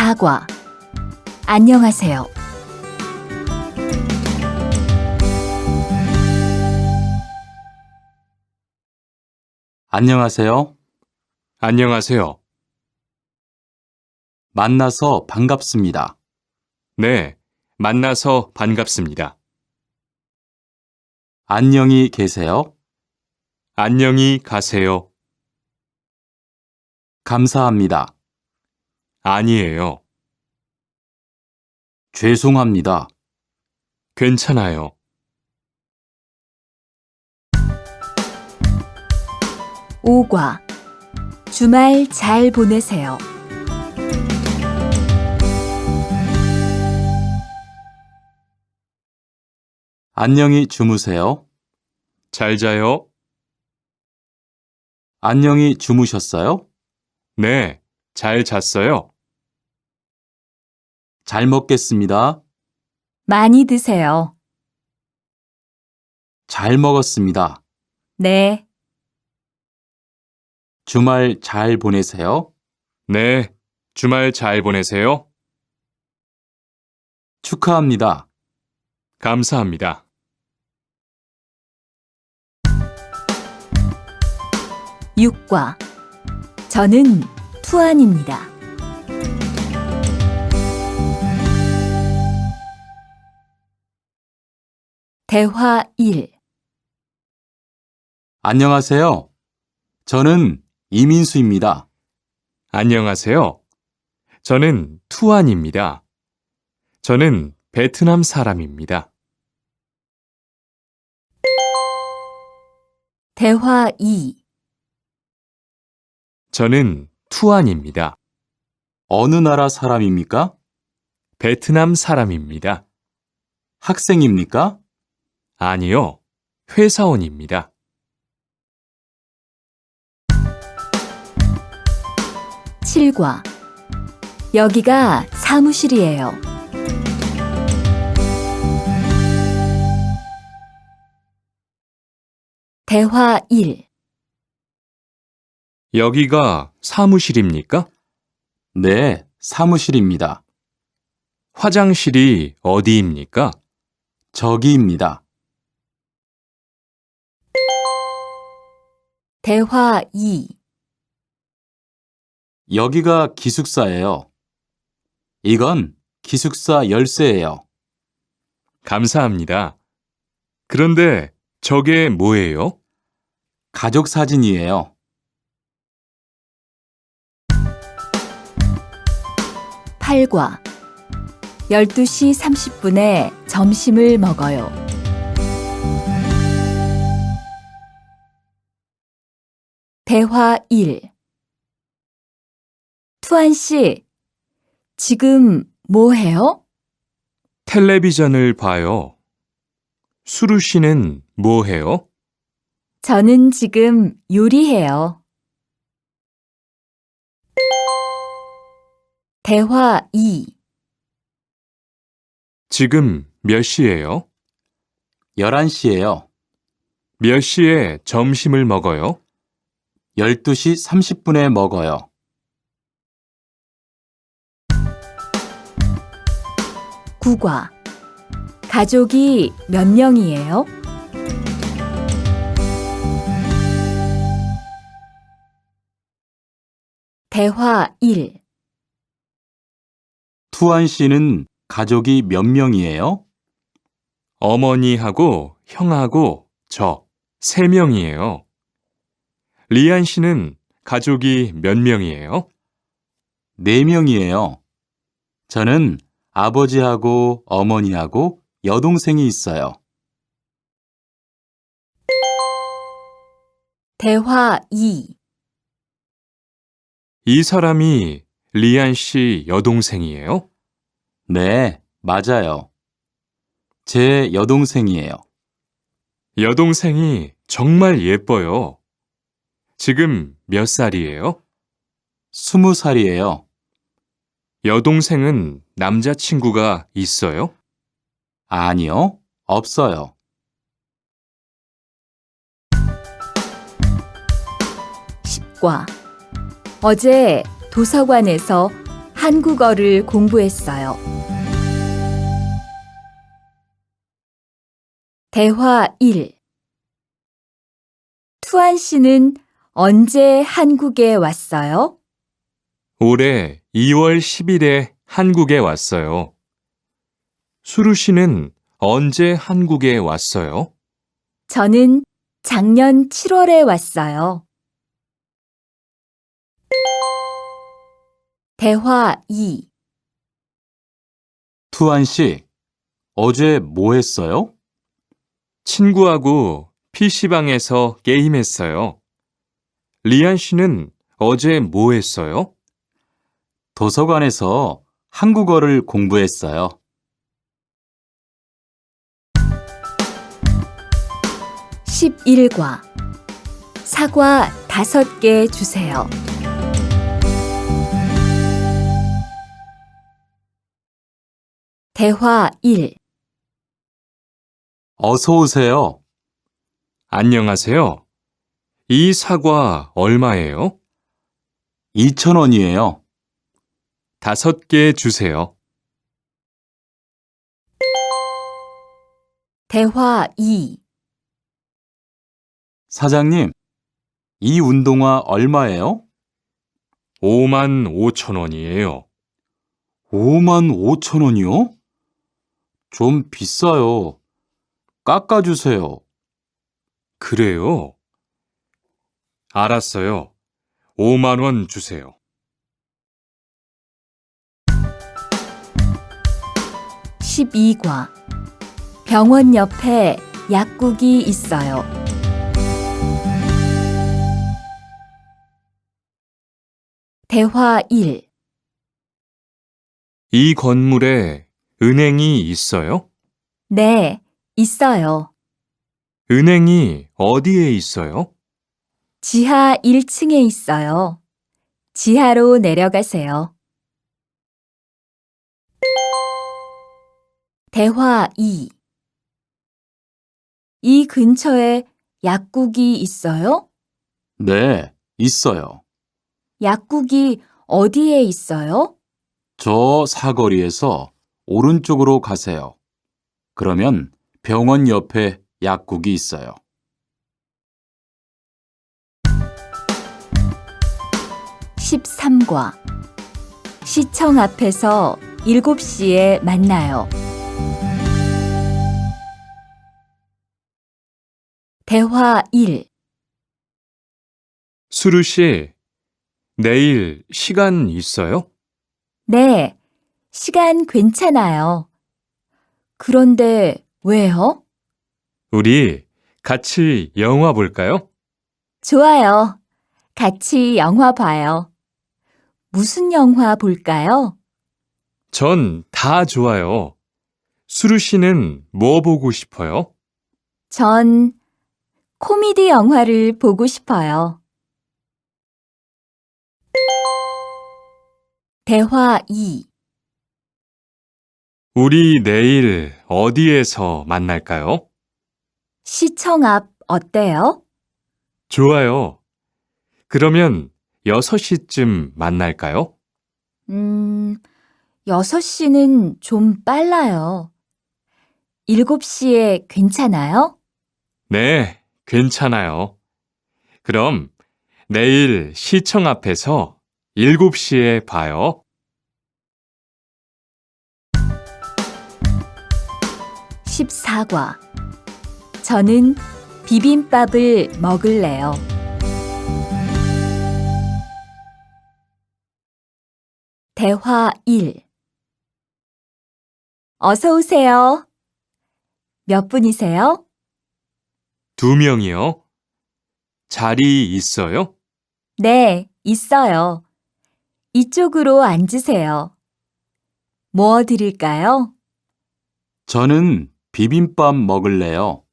4과 안녕하세요. 안녕하세요. 안녕하세요. 만나서 반갑습니다. 네, 만나서 반갑습니다. 안녕히 계세요. 안녕히 가세요. 감사합니다. 아니에요. 죄송합니다. 괜찮아요. 오과 주말 잘 보내세요. 안녕히 주무세요. 잘 자요. 안녕히 주무셨어요? 네, 잘 잤어요. 잘 먹겠습니다. 많이 드세요. 잘 먹었습니다. 네, 주말 잘 보내세요. 네, 주말 잘 보내세요. 축하합니다. 감사합니다. 육과 저는 투안입니다. 대화 1. 안녕하세요. 저는 이민수입니다. 안녕하세요. 저는 투안입니다. 저는 베트남 사람입니다. 대화 2. 저는 투안입니다. 어느 나라 사람입니까? 베트남 사람입니다. 학생입니까? 아니요, 회사원입니다. 7과 여기가 사무실이에요. 대화 1. 여기가 사무실입니까? 네, 사무실입니다. 화장실이 어디입니까? 저기입니다. 대화 2. 여기가 기숙사예요. 이건 기숙사 열쇠예요. 감사합니다. 그런데 저게 뭐예요? 가족 사진이에요. 8과 12시 30분에 점심을 먹어요. 대화 1. 투안 씨, 지금 뭐 해요? 텔레비전을 봐요. 수루 씨는 뭐 해요? 저는 지금 요리해요. 대화 2. 지금 몇 시예요? 11시예요. 몇 시에 점심을 먹어요? 12시 30분에 먹어요. 9과 가족이 몇 명이에요? 대화 1. 투안 씨는 가족이 몇 명이에요? 어머니하고 형하고 저 3명이에요. 리안 씨는 가족이 몇 명이에요? 4명이에요. 저는 아버지하고 어머니하고 여동생이 있어요. 대화 2. 이 사람이 리안 씨 여동생이에요? 네, 맞아요. 제 여동생이에요. 여동생이 정말 예뻐요. 지금 몇 살이에요? 20살이에요. 여동생은 남자친구가 있어요? 아니요, 없어요. 10과 어제 도서관에서 한국어를 공부했어요. 대화 1. 투안 씨는 언제 한국에 왔어요? 올해 2월 10일에 한국에 왔어요. 수루 씨는 언제 한국에 왔어요? 저는 작년 7월에 왔어요. 대화 2. 투안 씨, 어제 뭐 했어요? 친구하고 PC방에서 게임했어요. 리안 씨는 어제 뭐 했어요? 도서관에서 한국어를 공부했어요. 11과 사과 5개 주세요. 대화 1. 어서 오세요. 안녕하세요. 이 사과 얼마예요? 2,000원이에요. 5개 주세요. 대화 2. 사장님, 이 운동화 얼마예요? 55,000원이에요. 55,000원이요? 좀 비싸요. 깎아주세요. 그래요? 알았어요. 5만 원 주세요. 12과 병원 옆에 약국이 있어요. 대화 1. 이 건물에 은행이 있어요? 네, 있어요. 은행이 어디에 있어요? 지하 1층에 있어요. 지하로 내려가세요. 대화 2. 이 근처에 약국이 있어요? 네, 있어요. 약국이 어디에 있어요? 저 사거리에서 오른쪽으로 가세요. 그러면 병원 옆에 약국이 있어요. 13과 시청 앞에서 7시에 만나요. 대화 1. 수루 씨, 내일 시간 있어요? 네, 시간 괜찮아요. 그런데 왜요? 우리 같이 영화 볼까요? 좋아요. 같이 영화 봐요. 무슨 영화 볼까요? 전 다 좋아요. 수루 씨는 뭐 보고 싶어요? 전 코미디 영화를 보고 싶어요. 대화 2. 우리 내일 어디에서 만날까요? 시청 앞 어때요? 좋아요. 그러면 6시쯤 만날까요? 6시는 좀 빨라요. 7시에 괜찮아요? 네, 괜찮아요. 그럼 내일 시청 앞에서 7시에 봐요. 14과 저는 비빔밥을 먹을래요. 대화 1. 어서 오세요. 몇 분이세요? 2명이요. 자리 있어요? 네, 있어요. 이쪽으로 앉으세요. 뭐 드릴까요? 저는 비빔밥 먹을래요.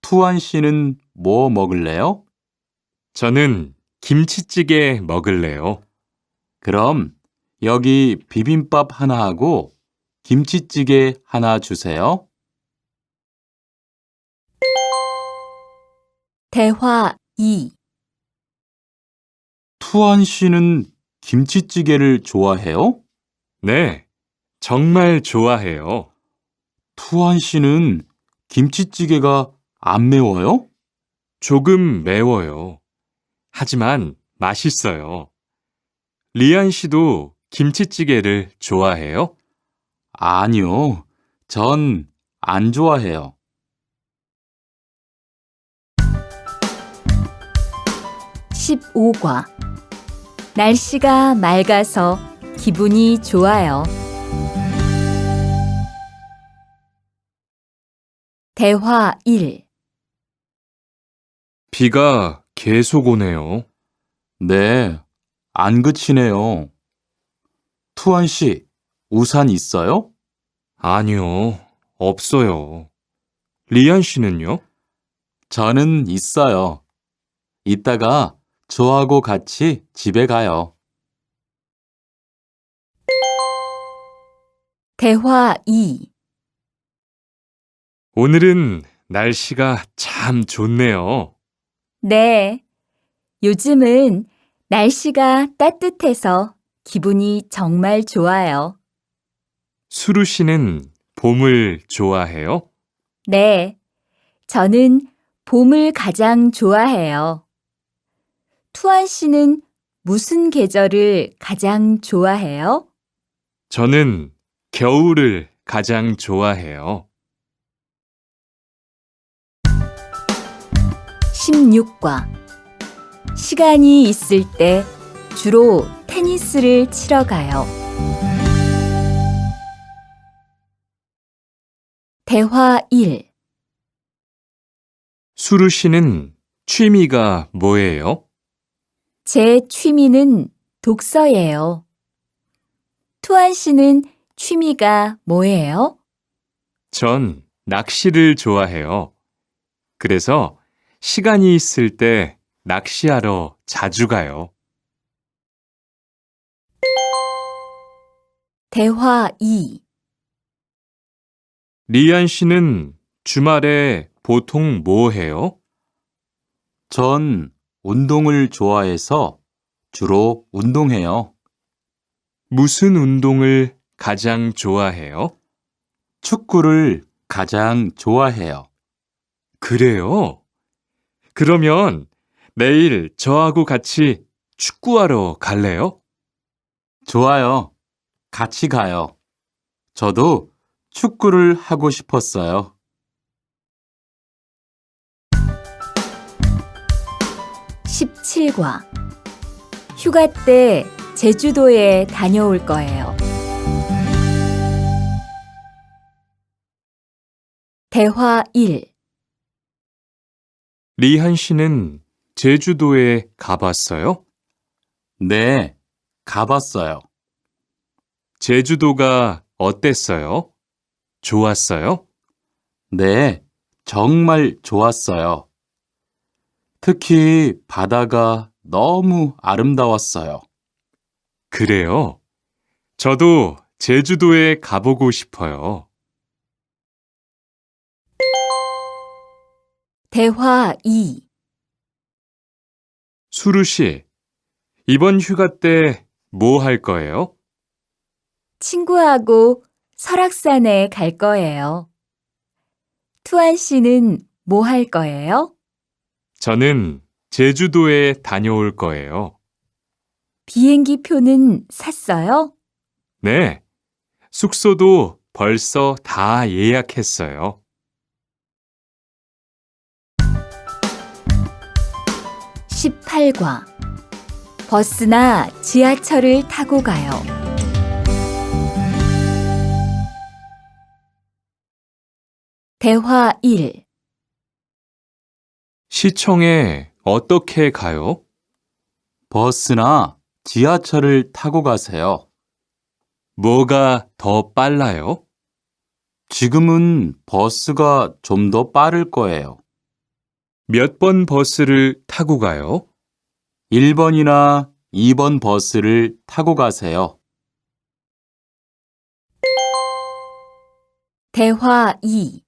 투안 씨는 뭐 먹을래요? 저는 김치찌개 먹을래요. 그럼 여기 비빔밥 하나 하고 김치찌개 하나 주세요. 대화 2. 투안 씨는 김치찌개를 좋아해요? 네, 정말 좋아해요. 투한 씨는 김치찌개가 안 매워요? 조금 매워요. 하지만 맛있어요. 리안 씨도 김치찌개를 좋아해요? 아니요. 전 안 좋아해요. 15과 날씨가 맑아서 기분이 좋아요. 대화 1. 비가 계속 오네요. 네, 안 그치네요. 투한 씨, 우산 있어요? 아니요, 없어요. 리안 씨는요? 저는 있어요. 이따가 저하고 같이 집에 가요. 대화 2. 오늘은 날씨가 참 좋네요. 네, 요즘은 날씨가 따뜻해서 기분이 정말 좋아요. 수루 씨는 봄을 좋아해요? 네, 저는 봄을 가장 좋아해요. 투안 씨는 무슨 계절을 가장 좋아해요? 저는 겨울을 가장 좋아해요. 16과 시간이 있을 때 주로 테니스를 치러 가요. 대화 1. 수루 씨는 취미가 뭐예요? 제 취미는 독서예요. 투안 씨는 취미가 뭐예요? 전 낚시를 좋아해요. 그래서 시간이 있을 때 낚시하러 자주 가요. 대화 2. 리안 씨는 주말에 보통 뭐 해요? 전 운동을 좋아해서 주로 운동해요. 무슨 운동을 가장 좋아해요? 축구를 가장 좋아해요. 그래요? 그러면 내일 저하고 같이 축구하러 갈래요? 좋아요. 같이 가요. 저도 축구를 하고 싶었어요. 17과 휴가 때 제주도에 다녀올 거예요. 대화 1. 리한 씨는 제주도에 가봤어요? 네, 가봤어요. 제주도가 어땠어요? 좋았어요? 네, 정말 좋았어요. 특히 바다가 너무 아름다웠어요. 그래요? 저도 제주도에 가보고 싶어요. 대화 2. 수루 씨, 이번 휴가 때 뭐 할 거예요? 친구하고 설악산에 갈 거예요. 투안 씨는 뭐 할 거예요? 저는 제주도에 다녀올 거예요. 비행기 표는 샀어요? 네, 숙소도 벌써 다 예약했어요. 18과 버스나 지하철을 타고 가요. 대화 1. 시청에 어떻게 가요? 버스나 지하철을 타고 가세요. 뭐가 더 빨라요? 지금은 버스가 좀 더 빠를 거예요. 몇 번 버스를 타고 가요? 1번이나 2번 버스를 타고 가세요. 대화 2.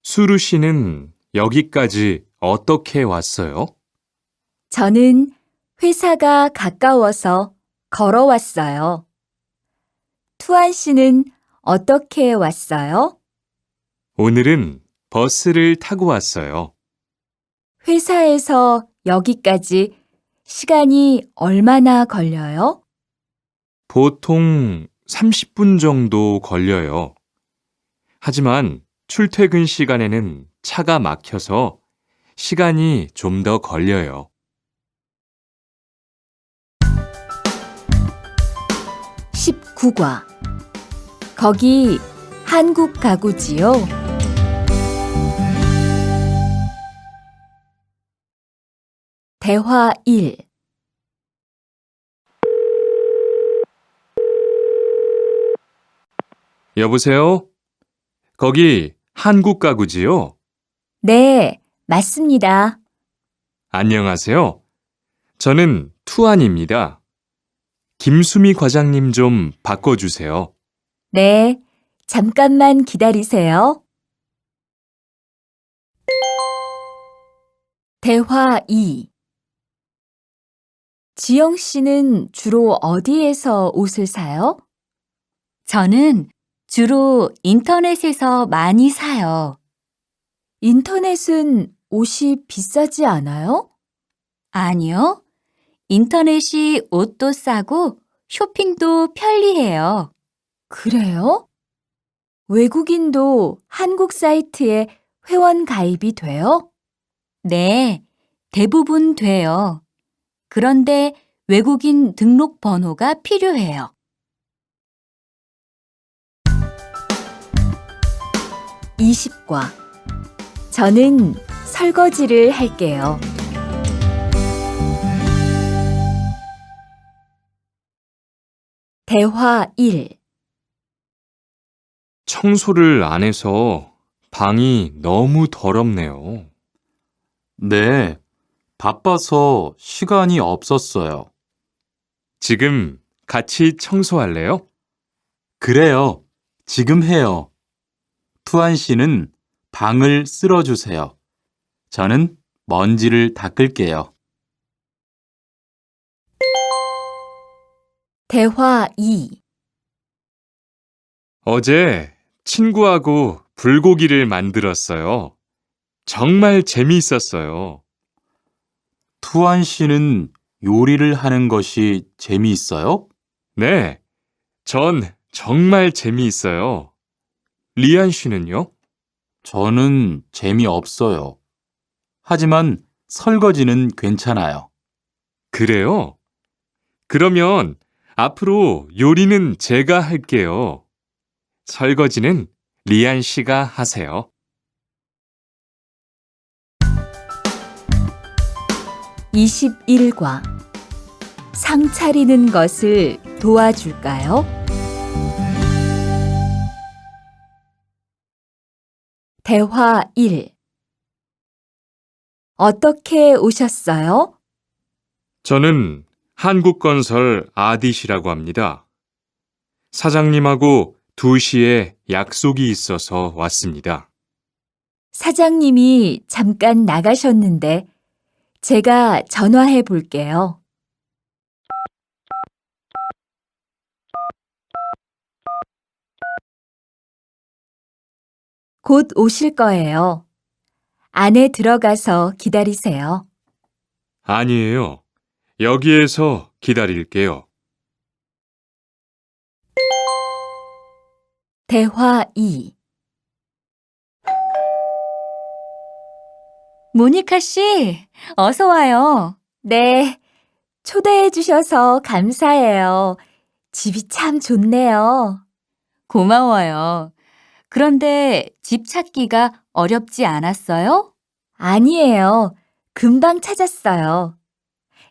수루 씨는 여기까지 어떻게 왔어요? 저는 회사가 가까워서 걸어왔어요. 투안 씨는 어떻게 왔어요? 오늘은 버스를 타고 왔어요. 회사에서 여기까지 시간이 얼마나 걸려요? 보통 30분 정도 걸려요. 하지만 출퇴근 시간에는 차가 막혀서 시간이 좀 더 걸려요. 19과. 거기 한국 가구지요? 대화 1. 여보세요? 거기 한국 가구지요? 네, 맞습니다. 안녕하세요. 저는 투안입니다. 김수미 과장님 좀 바꿔주세요. 네, 잠깐만 기다리세요. 대화 2. 지영 씨는 주로 어디에서 옷을 사요? 저는 주로 인터넷에서 많이 사요. 인터넷은 옷이 비싸지 않아요? 아니요. 인터넷이 옷도 싸고 쇼핑도 편리해요. 그래요? 외국인도 한국 사이트에 회원 가입이 돼요? 네, 대부분 돼요. 그런데 외국인 등록 번호가 필요해요. 20과. 저는 설거지를 할게요. 대화 1. 청소를 안 해서 방이 너무 더럽네요. 네, 바빠서 시간이 없었어요. 지금 같이 청소할래요? 그래요. 지금 해요. 투안 씨는 방을 쓸어주세요. 저는 먼지를 닦을게요. 대화 2. 어제 친구하고 불고기를 만들었어요. 정말 재미있었어요. 투안 씨는 요리를 하는 것이 재미있어요? 네, 전 정말 재미있어요. 리안 씨는요? 저는 재미없어요. 하지만 설거지는 괜찮아요. 그래요? 그러면 앞으로 요리는 제가 할게요. 설거지는 리안 씨가 하세요. 21과. 상 차리는 것을 도와줄까요? 대화 1. 어떻게 오셨어요? 저는 한국건설 아디시라고 합니다. 사장님하고 2시에 약속이 있어서 왔습니다. 사장님이 잠깐 나가셨는데 제가 전화해 볼게요. 곧 오실 거예요. 안에 들어가서 기다리세요. 아니에요. 여기에서 기다릴게요. 대화 2. 모니카 씨, 어서 와요. 네, 초대해 주셔서 감사해요. 집이 참 좋네요. 고마워요. 그런데 집 찾기가 어렵지 않았어요? 아니에요. 금방 찾았어요.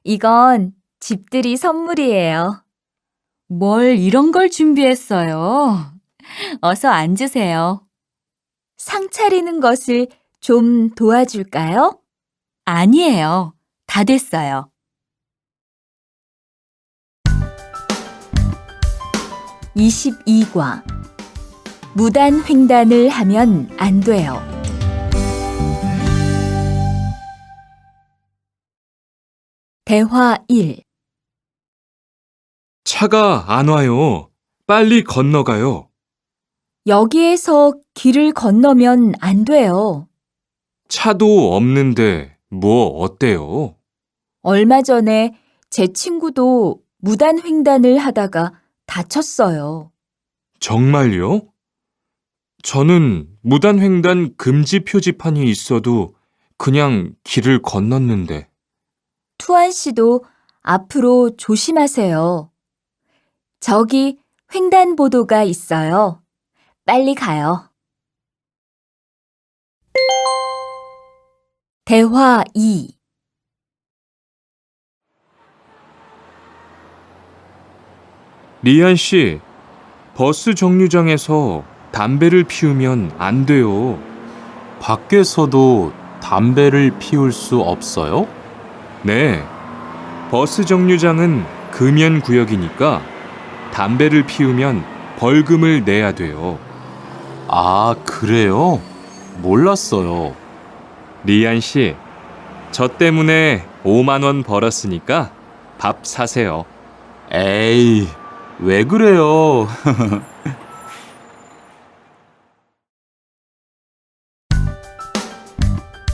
이건 집들이 선물이에요. 뭘 이런 걸 준비했어요? 어서 앉으세요. 상 차리는 것을 좀 도와줄까요? 아니에요. 다 됐어요. 22과. 무단 횡단을 하면 안 돼요. 대화 1. 차가 안 와요. 빨리 건너가요. 여기에서 길을 건너면 안 돼요. 차도 없는데 뭐 어때요? 얼마 전에 제 친구도 무단횡단을 하다가 다쳤어요. 정말요? 저는 무단횡단 금지 표지판이 있어도 그냥 길을 건넜는데. 투안 씨도 앞으로 조심하세요. 저기 횡단보도가 있어요. 빨리 가요. 대화 2. 리안 씨, 버스 정류장에서 담배를 피우면 안 돼요. 밖에서도 담배를 피울 수 없어요? 네. 버스 정류장은 금연 구역이니까 담배를 피우면 벌금을 내야 돼요. 아, 그래요? 몰랐어요. 리안 씨, 저 때문에 5만 원 벌었으니까 밥 사세요. 에이, 왜 그래요?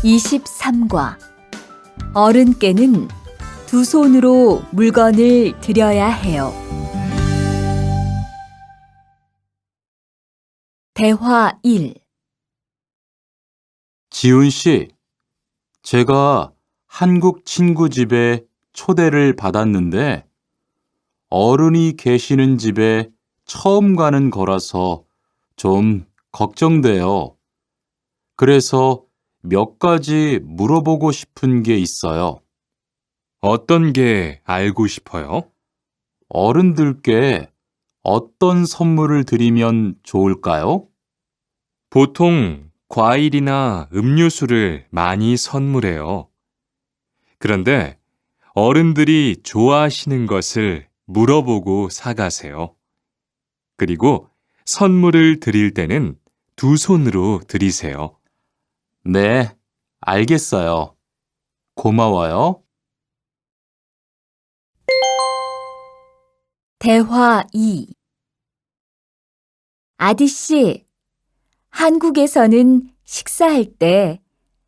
(23과) 어른께는 두 손으로 물건을 들여야 해요. 대화 1. 지훈 씨, 제가 한국 친구 집에 초대를 받았는데 어른이 계시는 집에 처음 가는 거라서 좀 걱정돼요. 그래서 몇 가지 물어보고 싶은 게 있어요. 어떤 게 알고 싶어요? 어른들께 어떤 선물을 드리면 좋을까요? 보통 과일이나 음료수를 많이 선물해요. 그런데 어른들이 좋아하시는 것을 물어보고 사가세요. 그리고 선물을 드릴 때는 두 손으로 드리세요. 네, 알겠어요. 고마워요. 대화 2. 아디씨, 한국에서는 식사할 때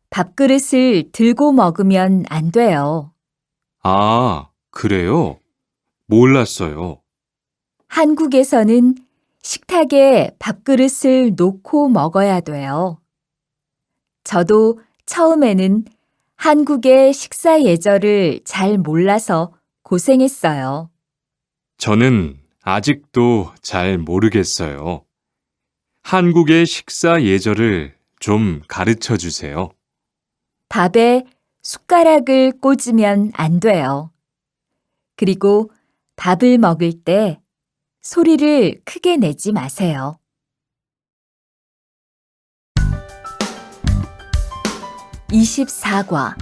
밥그릇을 들고 먹으면 안 돼요. 아, 그래요? 몰랐어요. 한국에서는 식탁에 밥그릇을 놓고 먹어야 돼요. 저도 처음에는 한국의 식사 예절을 잘 몰라서 고생했어요. 저는 아직도 잘 모르겠어요. 한국의 식사 예절을 좀 가르쳐 주세요. 밥에 숟가락을 꽂으면 안 돼요. 그리고 밥을 먹을 때 소리를 크게 내지 마세요. (24과)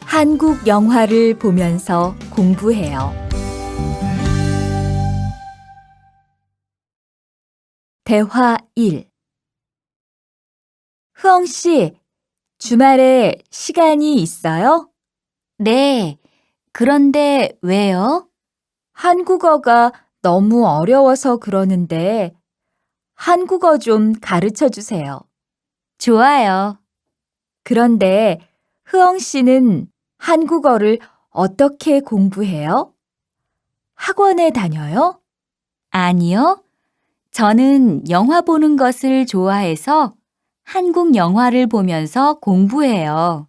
한국 영화를 보면서 공부해요. 대화 1. 흐엉 씨, 주말에 시간이 있어요? 네. 그런데 왜요? 한국어가 너무 어려워서 그러는데 한국어 좀 가르쳐 주세요. 좋아요. 그런데 흐엉 씨는 한국어를 어떻게 공부해요? 학원에 다녀요? 아니요. 저는 영화 보는 것을 좋아해서 한국 영화를 보면서 공부해요.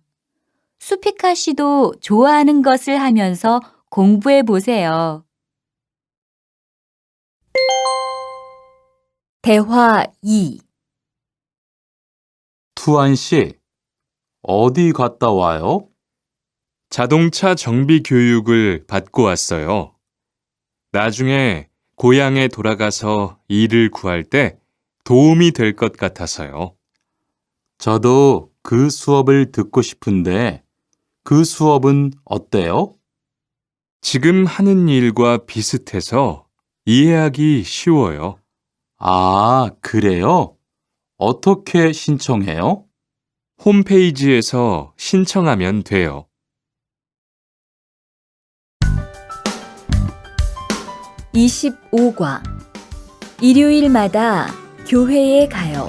수피카 씨도 좋아하는 것을 하면서 공부해 보세요. 대화 2. 투안 씨, 어디 갔다 와요? 자동차 정비 교육을 받고 왔어요. 나중에 고향에 돌아가서 일을 구할 때 도움이 될 것 같아서요. 저도 그 수업을 듣고 싶은데 그 수업은 어때요? 지금 하는 일과 비슷해서 이해하기 쉬워요. 아, 그래요? 어떻게 신청해요? 홈페이지에서 신청하면 돼요. 25과 일요일마다 교회에 가요.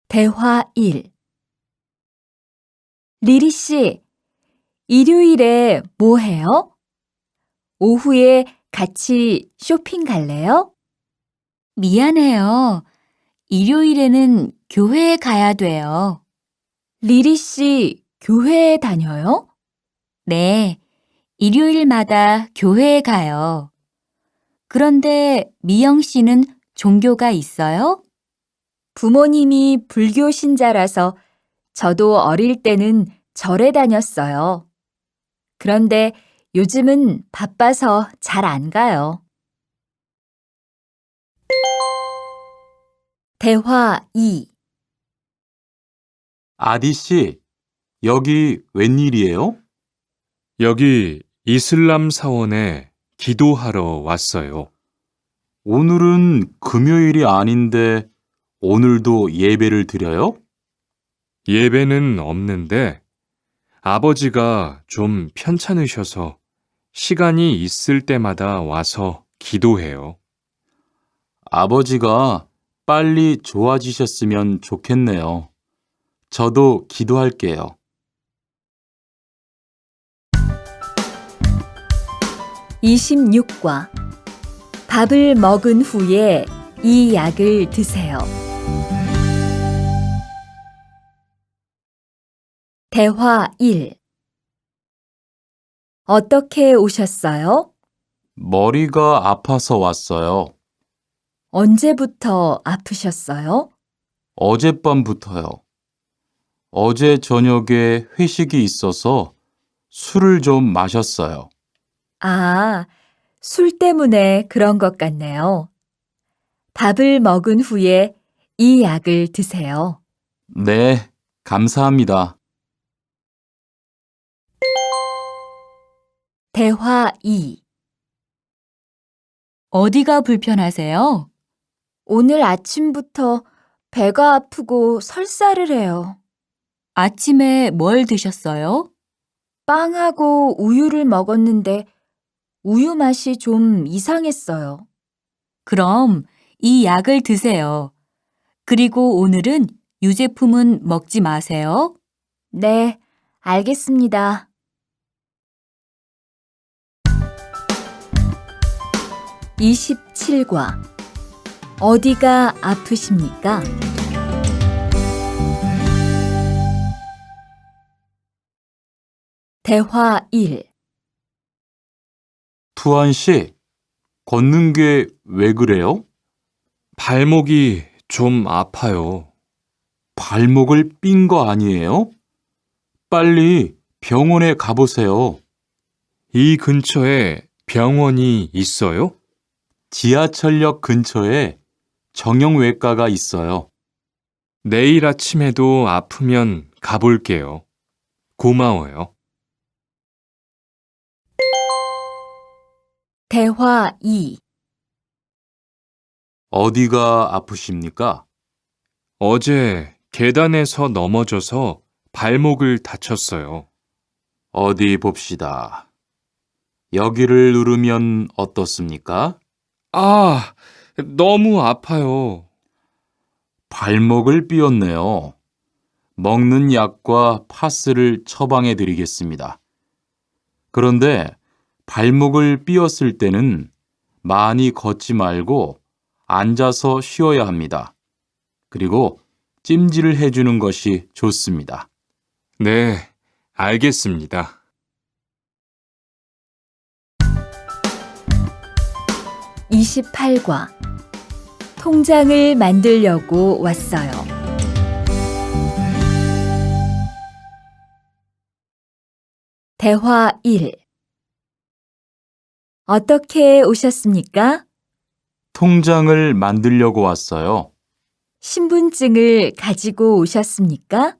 대화 1. 리리 씨, 일요일에 뭐 해요? 오후에 같이 쇼핑 갈래요? 미안해요. 일요일에는 교회에 가야 돼요. 리리 씨, 교회에 다녀요? 네, 일요일마다 교회에 가요. 그런데 미영 씨는 종교가 있어요? 부모님이 불교 신자라서 저도 어릴 때는 절에 다녔어요. 그런데 요즘은 바빠서 잘 안 가요. 대화 2. 아디 씨, 여기 웬일이에요? 여기 이슬람 사원에 기도하러 왔어요. 오늘은 금요일이 아닌데 오늘도 예배를 드려요? 예배는 없는데 아버지가 좀 편찮으셔서 시간이 있을 때마다 와서 기도해요. 아버지가 빨리 좋아지셨으면 좋겠네요. 저도 기도할게요. 26과 밥을 먹은 후에 이 약을 드세요. 대화 1. 어떻게 오셨어요? 머리가 아파서 왔어요. 언제부터 아프셨어요? 어젯밤부터요. 어제 저녁에 회식이 있어서 술을 좀 마셨어요. 아, 술 때문에 그런 것 같네요. 밥을 먹은 후에 이 약을 드세요. 네, 감사합니다. 대화 2. 어디가 불편하세요? 오늘 아침부터 배가 아프고 설사를 해요. 아침에 뭘 드셨어요? 빵하고 우유를 먹었는데 우유 맛이 좀 이상했어요. 그럼 이 약을 드세요. 그리고 오늘은 유제품은 먹지 마세요. 네, 알겠습니다. 27과 어디가 아프십니까? 대화 1. 투안 씨, 걷는 게 왜 그래요? 발목이 좀 아파요. 발목을 삔 거 아니에요? 빨리 병원에 가보세요. 이 근처에 병원이 있어요? 지하철역 근처에 정형외과가 있어요. 내일 아침에도 아프면 가볼게요. 고마워요. 대화 2. 어디가 아프십니까? 어제 계단에서 넘어져서 발목을 다쳤어요. 어디 봅시다. 여기를 누르면 어떻습니까? 아, 너무 아파요. 발목을 삐었네요. 먹는 약과 파스를 처방해 드리겠습니다. 그런데 발목을 삐었을 때는 많이 걷지 말고 앉아서 쉬어야 합니다. 그리고 찜질을 해주는 것이 좋습니다. 네, 알겠습니다. 28과 통장을 만들려고 왔어요. 대화 1. 어떻게 오셨습니까? 통장을 만들려고 왔어요. 신분증을 가지고 오셨습니까?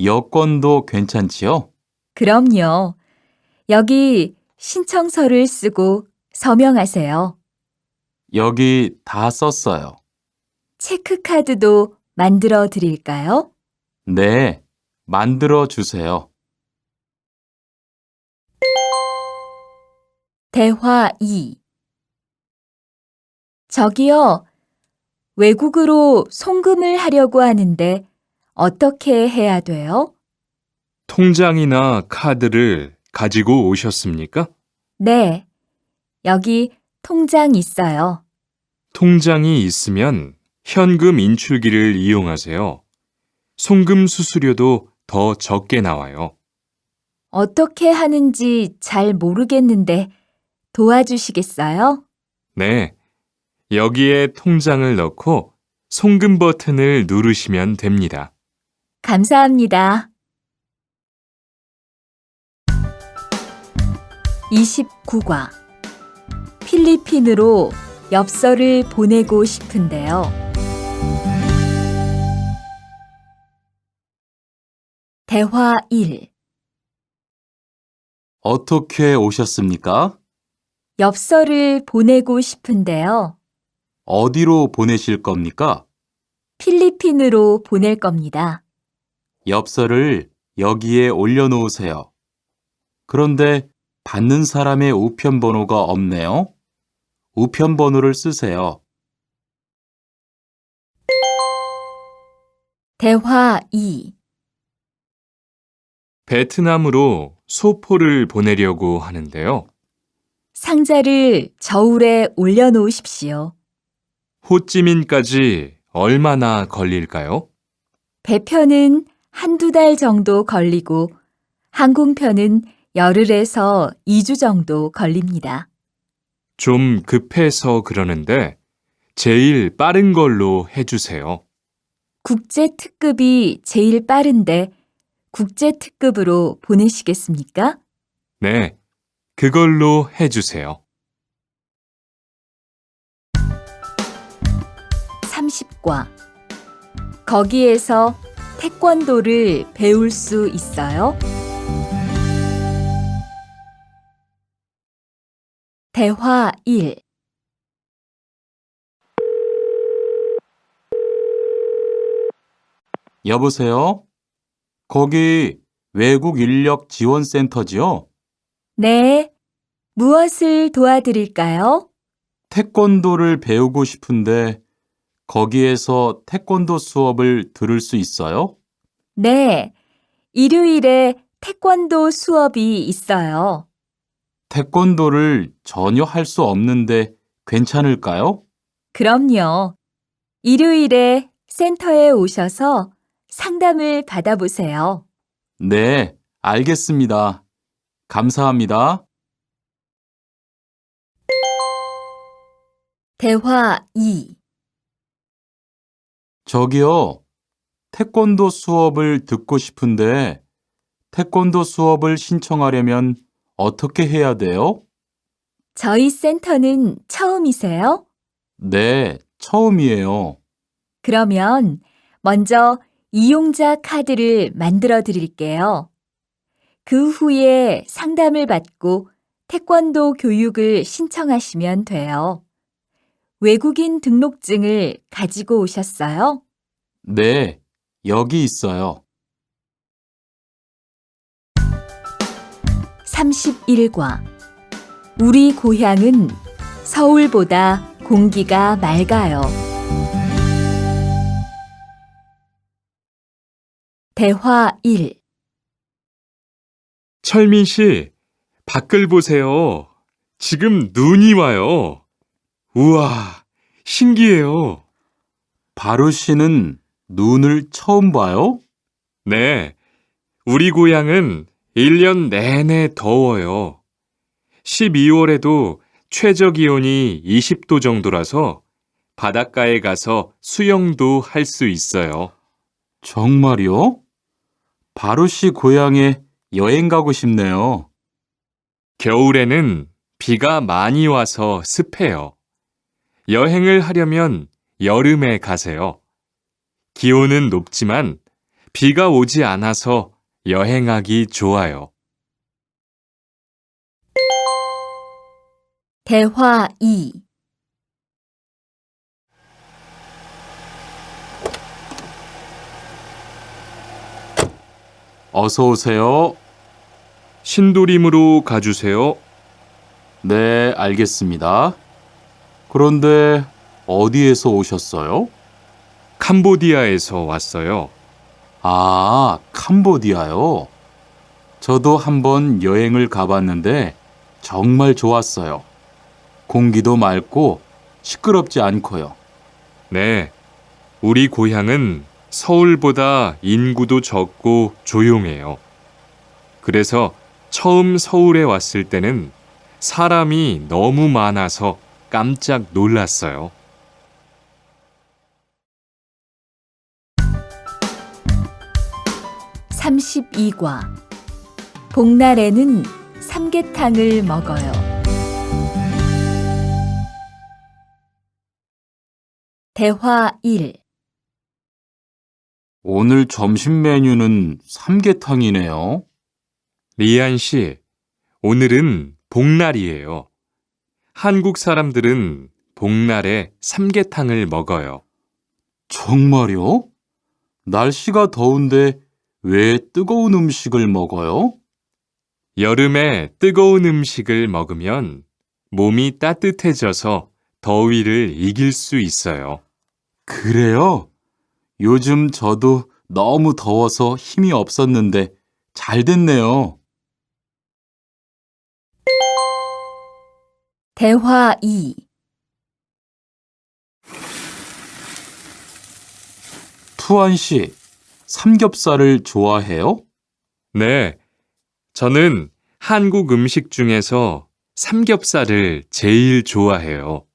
여권도 괜찮지요? 그럼요. 여기 신청서를 쓰고 서명하세요. 여기 다 썼어요. 체크카드도 만들어 드릴까요? 네, 만들어 주세요. 대화 2. 저기요, 외국으로 송금을 하려고 하는데 어떻게 해야 돼요? 통장이나 카드를 가지고 오셨습니까? 네, 여기 통장 있어요. 통장이 있으면 현금 인출기를 이용하세요. 송금 수수료도 더 적게 나와요. 어떻게 하는지 잘 모르겠는데 도와주시겠어요? 네. 여기에 통장을 넣고 송금 버튼을 누르시면 됩니다. 감사합니다. 29과 필리핀으로 엽서를 보내고 싶은데요. 대화 1. 어떻게 오셨습니까? 엽서를 보내고 싶은데요. 어디로 보내실 겁니까? 필리핀으로 보낼 겁니다. 엽서를 여기에 올려놓으세요. 그런데 받는 사람의 우편번호가 없네요. 우편번호를 쓰세요. 대화 2. 베트남으로 소포를 보내려고 하는데요. 상자를 저울에 올려놓으십시오. 호찌민까지 얼마나 걸릴까요? 배편은 한두 달 정도 걸리고 항공편은 열흘에서 2주 정도 걸립니다. 좀 급해서 그러는데 제일 빠른 걸로 해주세요. 국제 특급이 제일 빠른데 국제 특급으로 보내시겠습니까? 네, 그걸로 해주세요. 30과 거기에서 태권도를 배울 수 있어요? 대화 1. 여보세요? 거기 외국 인력 지원센터지요? 네. 무엇을 도와드릴까요? 태권도를 배우고 싶은데 거기에서 태권도 수업을 들을 수 있어요? 네. 일요일에 태권도 수업이 있어요. 태권도를 전혀 할 수 없는데 괜찮을까요? 그럼요. 일요일에 센터에 오셔서 상담을 받아보세요. 네, 알겠습니다. 감사합니다. 대화 2. 저기요, 태권도 수업을 듣고 싶은데 태권도 수업을 신청하려면 어떻게 해야 돼요? 저희 센터는 처음이세요? 네, 처음이에요. 그러면 먼저 이용자 카드를 만들어 드릴게요. 그 후에 상담을 받고 태권도 교육을 신청하시면 돼요. 외국인 등록증을 가지고 오셨어요? 네, 여기 있어요. 31과 우리 고향은 서울보다 공기가 맑아요. 대화 1. 철민 씨, 밖을 보세요. 지금 눈이 와요. 우와, 신기해요. 바루 씨는 눈을 처음 봐요? 네, 우리 고향은 1년 내내 더워요. 12월에도 최저 기온이 20도 정도라서 바닷가에 가서 수영도 할 수 있어요. 정말요? 바루 씨 고향에 여행 가고 싶네요. 겨울에는 비가 많이 와서 습해요. 여행을 하려면 여름에 가세요. 기온은 높지만 비가 오지 않아서 여행하기 좋아요. 대화 2. 어서 오세요. 신도림으로 가주세요. 네, 알겠습니다. 그런데 어디에서 오셨어요? 캄보디아에서 왔어요. 아, 캄보디아요. 저도 한번 여행을 가봤는데 정말 좋았어요. 공기도 맑고 시끄럽지 않고요. 네, 우리 고향은 서울보다 인구도 적고 조용해요. 그래서 처음 서울에 왔을 때는 사람이 너무 많아서 깜짝 놀랐어요. 32과 복날에는 삼계탕을 먹어요. 대화 1. 오늘 점심 메뉴는 삼계탕이네요. 리안 씨, 오늘은 복날이에요. 한국 사람들은 복날에 삼계탕을 먹어요. 정말요? 날씨가 더운데 왜 뜨거운 음식을 먹어요? 여름에 뜨거운 음식을 먹으면 몸이 따뜻해져서 더위를 이길 수 있어요. 그래요? 요즘 저도 너무 더워서 힘이 없었는데 잘 됐네요. 대화 2. 투안 씨, 삼겹살을 좋아해요? 네, 저는 한국 음식 중에서 삼겹살을 제일 좋아해요.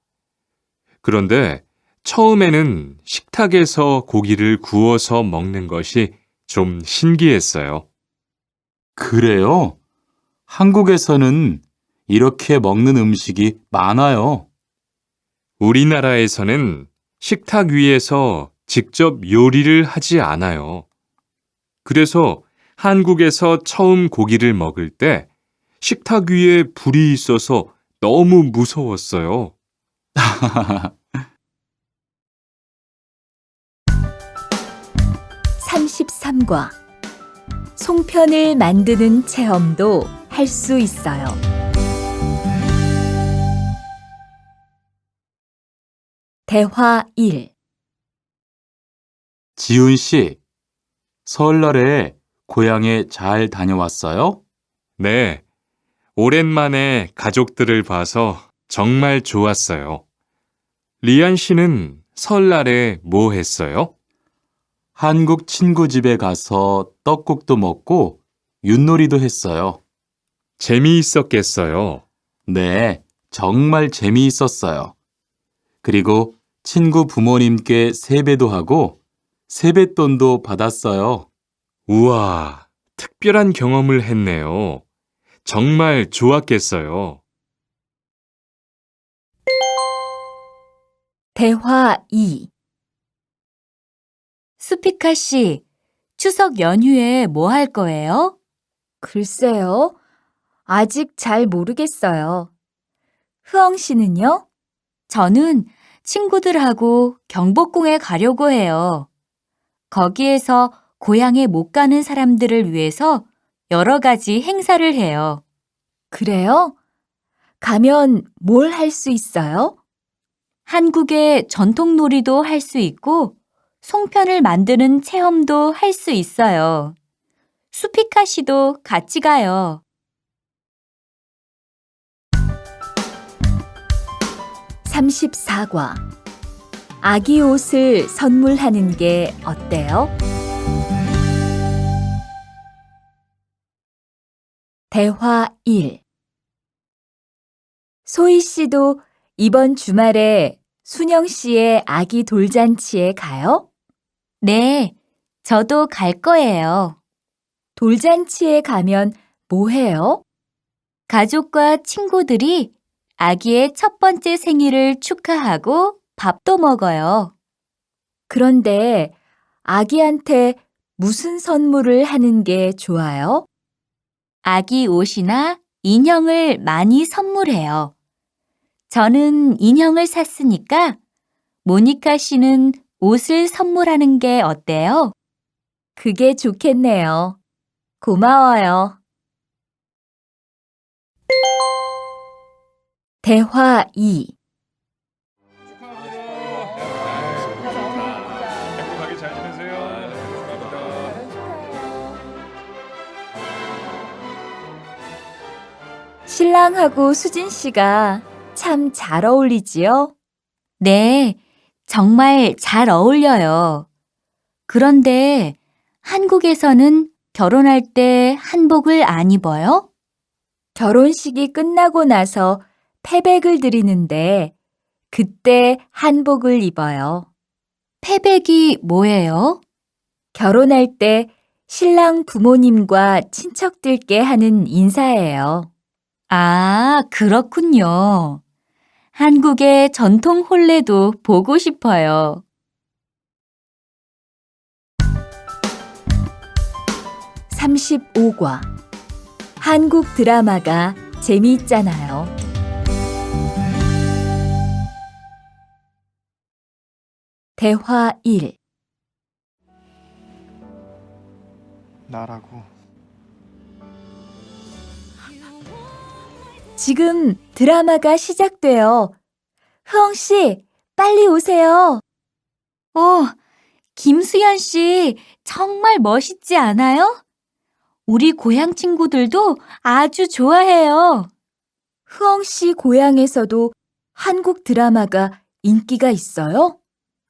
그런데 처음에는 식탁에서 고기를 구워서 먹는 것이 좀 신기했어요. 그래요? 한국에서는 이렇게 먹는 음식이 많아요. 우리나라에서는 식탁 위에서 직접 요리를 하지 않아요. 그래서 한국에서 처음 고기를 먹을 때 식탁 위에 불이 있어서 너무 무서웠어요. 33과 송편을 만드는 체험도 할 수 있어요. 대화 1. 지훈 씨, 설날에 고향에 잘 다녀왔어요? 네, 오랜만에 가족들을 봐서 정말 좋았어요. 리안 씨는 설날에 뭐 했어요? 한국 친구 집에 가서 떡국도 먹고 윷놀이도 했어요. 재미있었겠어요. 네, 정말 재미있었어요. 그리고 친구 부모님께 세배도 하고 세뱃돈도 받았어요. 우와, 특별한 경험을 했네요. 정말 좋았겠어요. 대화 2. 수피카 씨, 추석 연휴에 뭐 할 거예요? 글쎄요. 아직 잘 모르겠어요. 흐엉 씨는요? 저는 친구들하고 경복궁에 가려고 해요. 거기에서 고향에 못 가는 사람들을 위해서 여러 가지 행사를 해요. 그래요? 가면 뭘 할 수 있어요? 한국의 전통 놀이도 할 수 있고 송편을 만드는 체험도 할 수 있어요. 수피카 씨도 같이 가요. 34과 아기 옷을 선물하는 게 어때요? 대화 1. 소희 씨도 이번 주말에 순영 씨의 아기 돌잔치에 가요? 네, 저도 갈 거예요. 돌잔치에 가면 뭐 해요? 가족과 친구들이 아기의 첫 번째 생일을 축하하고 밥도 먹어요. 그런데 아기한테 무슨 선물을 하는 게 좋아요? 아기 옷이나 인형을 많이 선물해요. 저는 인형을 샀으니까 모니카 씨는 옷을 선물하는 게 어때요? 그게 좋겠네요. 고마워요. 대화 2. 행복하게 잘 지내세요. 신랑하고 수진 씨가 참 잘 어울리지요? 네, 정말 잘 어울려요. 그런데 한국에서는 결혼할 때 한복을 안 입어요? 결혼식이 끝나고 나서 패백을 드리는데 그때 한복을 입어요. 패백이 뭐예요? 결혼할 때 신랑 부모님과 친척들께 하는 인사예요. 아, 그렇군요. 한국의 전통 혼례도 보고 싶어요. 35과. 한국 드라마가 재미있잖아요. 대화 1. 나라고. 지금 드라마가 시작돼요. 흐엉 씨, 빨리 오세요. 김수현 씨, 정말 멋있지 않아요? 우리 고향 친구들도 아주 좋아해요. 흐엉 씨 고향에서도 한국 드라마가 인기가 있어요?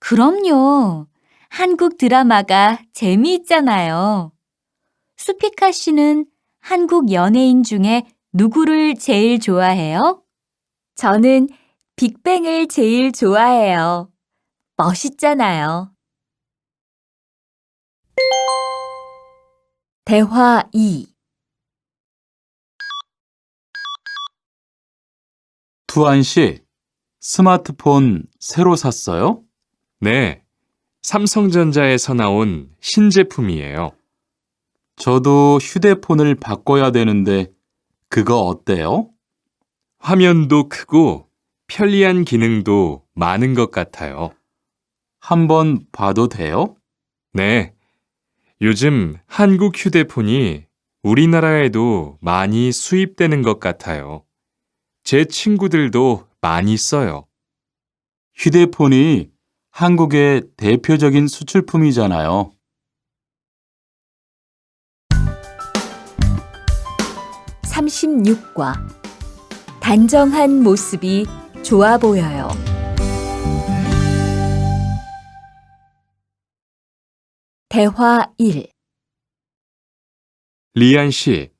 그럼요. 한국 드라마가 재미있잖아요. 수피카 씨는 한국 연예인 중에 누구를 제일 좋아해요? 저는 빅뱅을 제일 좋아해요. 멋있잖아요. 대화 2. 투안 씨, 스마트폰 새로 샀어요? 네, 삼성전자에서 나온 신제품이에요. 저도 휴대폰을 바꿔야 되는데 그거 어때요? 화면도 크고 편리한 기능도 많은 것 같아요. 한번 봐도 돼요? 네, 요즘 한국 휴대폰이 우리나라에도 많이 수입되는 것 같아요. 제 친구들도 많이 써요. 휴대폰이 한국의 대표적인 수출품이잖아요. 36과. 단정한 모습이 좋아 보여요. 대화 1. 리안 씨,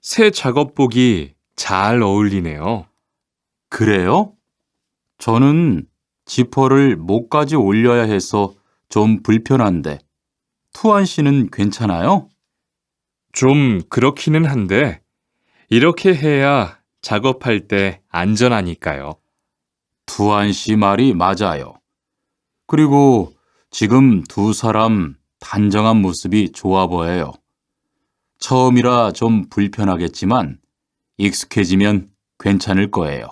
새 작업복이 잘 어울리네요. 그래요? 저는 지퍼를 목까지 올려야 해서 좀 불편한데, 투안 씨는 괜찮아요? 좀 그렇기는 한데, 이렇게 해야 작업할 때 안전하니까요. 투안 씨 말이 맞아요. 그리고 지금 두 사람 단정한 모습이 좋아 보여요. 처음이라 좀 불편하겠지만 익숙해지면 괜찮을 거예요.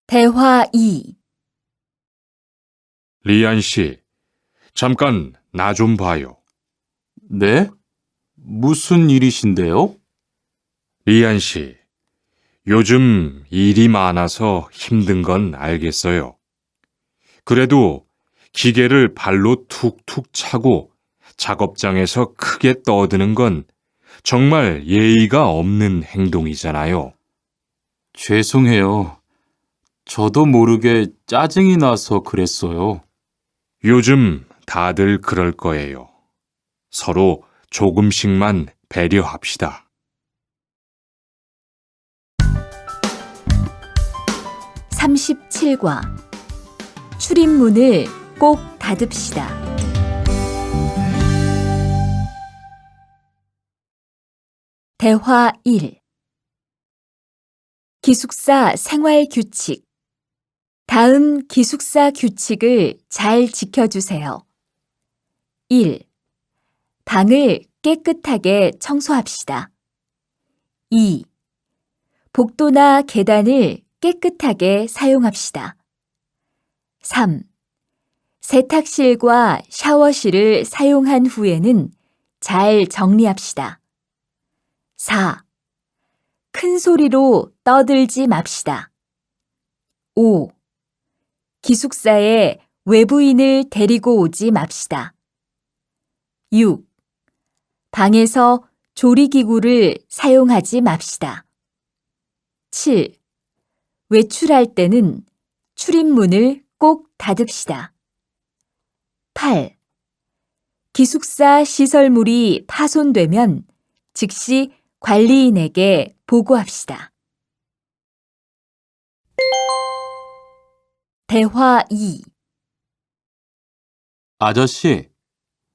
대화 2. 리안 씨, 잠깐 나 좀 봐요. 네? 무슨 일이신데요? 리안 씨, 요즘 일이 많아서 힘든 건 알겠어요. 그래도 기계를 발로 툭툭 차고 작업장에서 크게 떠드는 건 정말 예의가 없는 행동이잖아요. 죄송해요. 저도 모르게 짜증이 나서 그랬어요. 요즘 다들 그럴 거예요. 서로 조금씩만 배려합시다. 37과. 출입문을 꼭 닫읍시다. 대화 1. 기숙사 생활 규칙. 다음 기숙사 규칙을 잘 지켜주세요. 1. 방을 깨끗하게 청소합시다. 2. 복도나 계단을 깨끗하게 사용합시다. 3. 세탁실과 샤워실을 사용한 후에는 잘 정리합시다. 4. 큰 소리로 떠들지 맙시다. 5. 기숙사에 외부인을 데리고 오지 맙시다. 6. 방에서 조리기구를 사용하지 맙시다. 7. 외출할 때는 출입문을 꼭 닫읍시다. 8. 기숙사 시설물이 파손되면 즉시 관리인에게 보고합시다. 대화 2. 아저씨,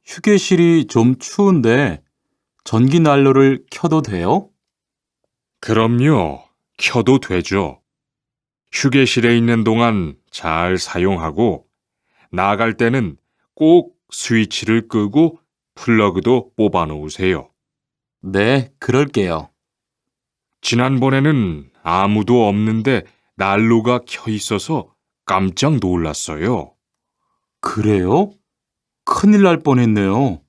휴게실이 좀 추운데 전기 난로를 켜도 돼요? 그럼요. 켜도 되죠. 휴게실에 있는 동안 잘 사용하고 나갈 때는 꼭 스위치를 끄고 플러그도 뽑아 놓으세요. 네, 그럴게요. 지난번에는 아무도 없는데 난로가 켜 있어서 깜짝 놀랐어요. 그래요? 큰일 날 뻔했네요.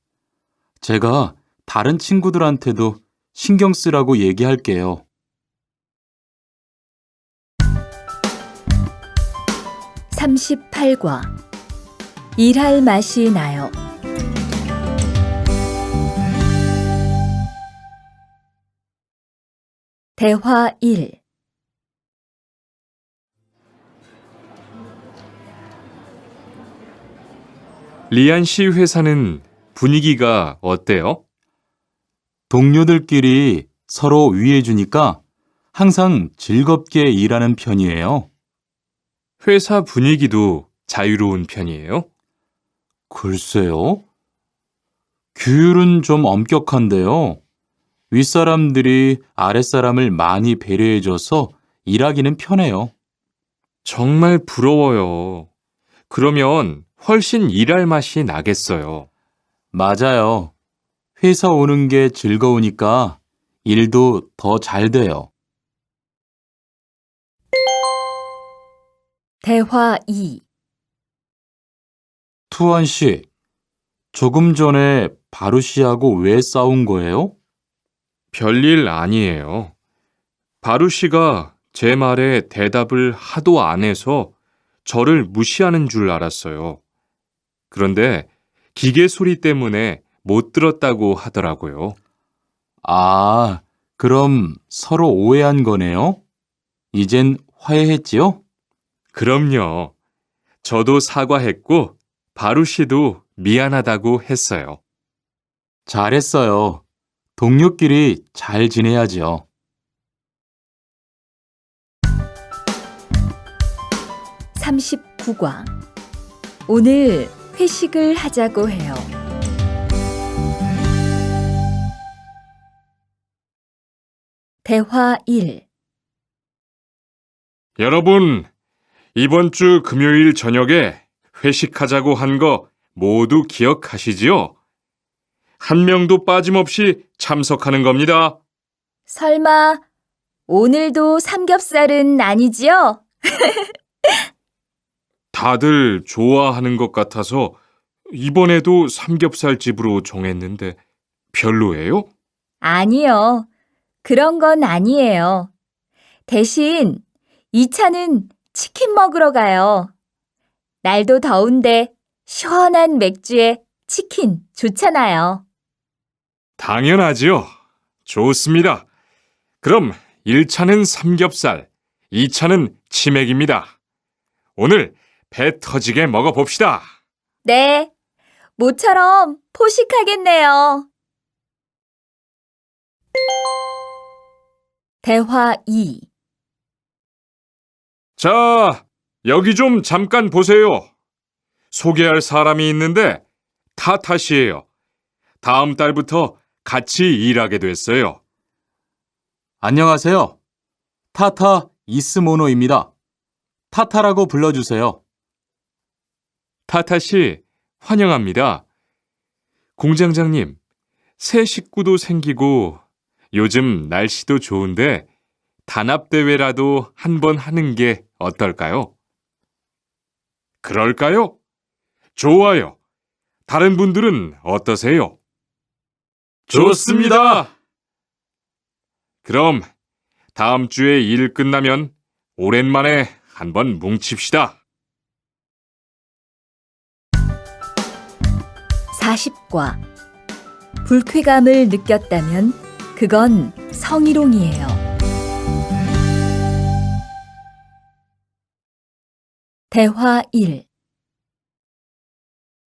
제가 다른 친구들한테도 신경 쓰라고 얘기할게요. 38과 일할 맛이 나요. 대화 1. 리안 씨 회사는 분위기가 어때요? 동료들끼리 서로 위해주니까 항상 즐겁게 일하는 편이에요. 회사 분위기도 자유로운 편이에요? 글쎄요. 규율은 좀 엄격한데요. 윗사람들이 아랫사람을 많이 배려해줘서 일하기는 편해요. 정말 부러워요. 그러면 훨씬 일할 맛이 나겠어요. 맞아요. 회사 오는 게 즐거우니까 일도 더 잘 돼요. 대화 2. 투안 씨, 조금 전에 바루 씨하고 왜 싸운 거예요? 별일 아니에요. 바루 씨가 제 말에 대답을 하도 안 해서 저를 무시하는 줄 알았어요. 그런데 기계 소리 때문에 못 들었다고 하더라고요. 아, 그럼 서로 오해한 거네요? 이젠 화해했지요? 그럼요. 저도 사과했고 바루 씨도 미안하다고 했어요. 잘했어요. 동료끼리 잘 지내야지요. 39과 오늘 회식을 하자고 해요. 대화 1. 여러분, 이번 주 금요일 저녁에 회식하자고 한 거 모두 기억하시지요? 한 명도 빠짐없이 참석하는 겁니다. 설마 오늘도 삼겹살은 아니지요? 다들 좋아하는 것 같아서 이번에도 삼겹살 집으로 정했는데 별로예요? 아니요. 그런 건 아니에요. 대신 2차는 치킨 먹으러 가요. 날도 더운데 시원한 맥주에 치킨 좋잖아요. 당연하지요. 좋습니다. 그럼 1차는 삼겹살, 2차는 치맥입니다. 오늘 배 터지게 먹어봅시다. 네, 모처럼 포식하겠네요. 대화 2. 자, 여기 좀 잠깐 보세요. 소개할 사람이 있는데 타타씨예요. 다음 달부터 같이 일하게 됐어요. 안녕하세요. 타타 이스모노입니다. 타타라고 불러주세요. 타타씨, 환영합니다. 공장장님, 새 식구도 생기고 요즘 날씨도 좋은데 단합대회라도 한번 하는 게 어떨까요? 그럴까요? 좋아요. 다른 분들은 어떠세요? 좋습니다. 그럼 다음 주에 일 끝나면 오랜만에 한번 뭉칩시다. 40과 불쾌감을 느꼈다면 그건 성희롱이에요. 대화 1.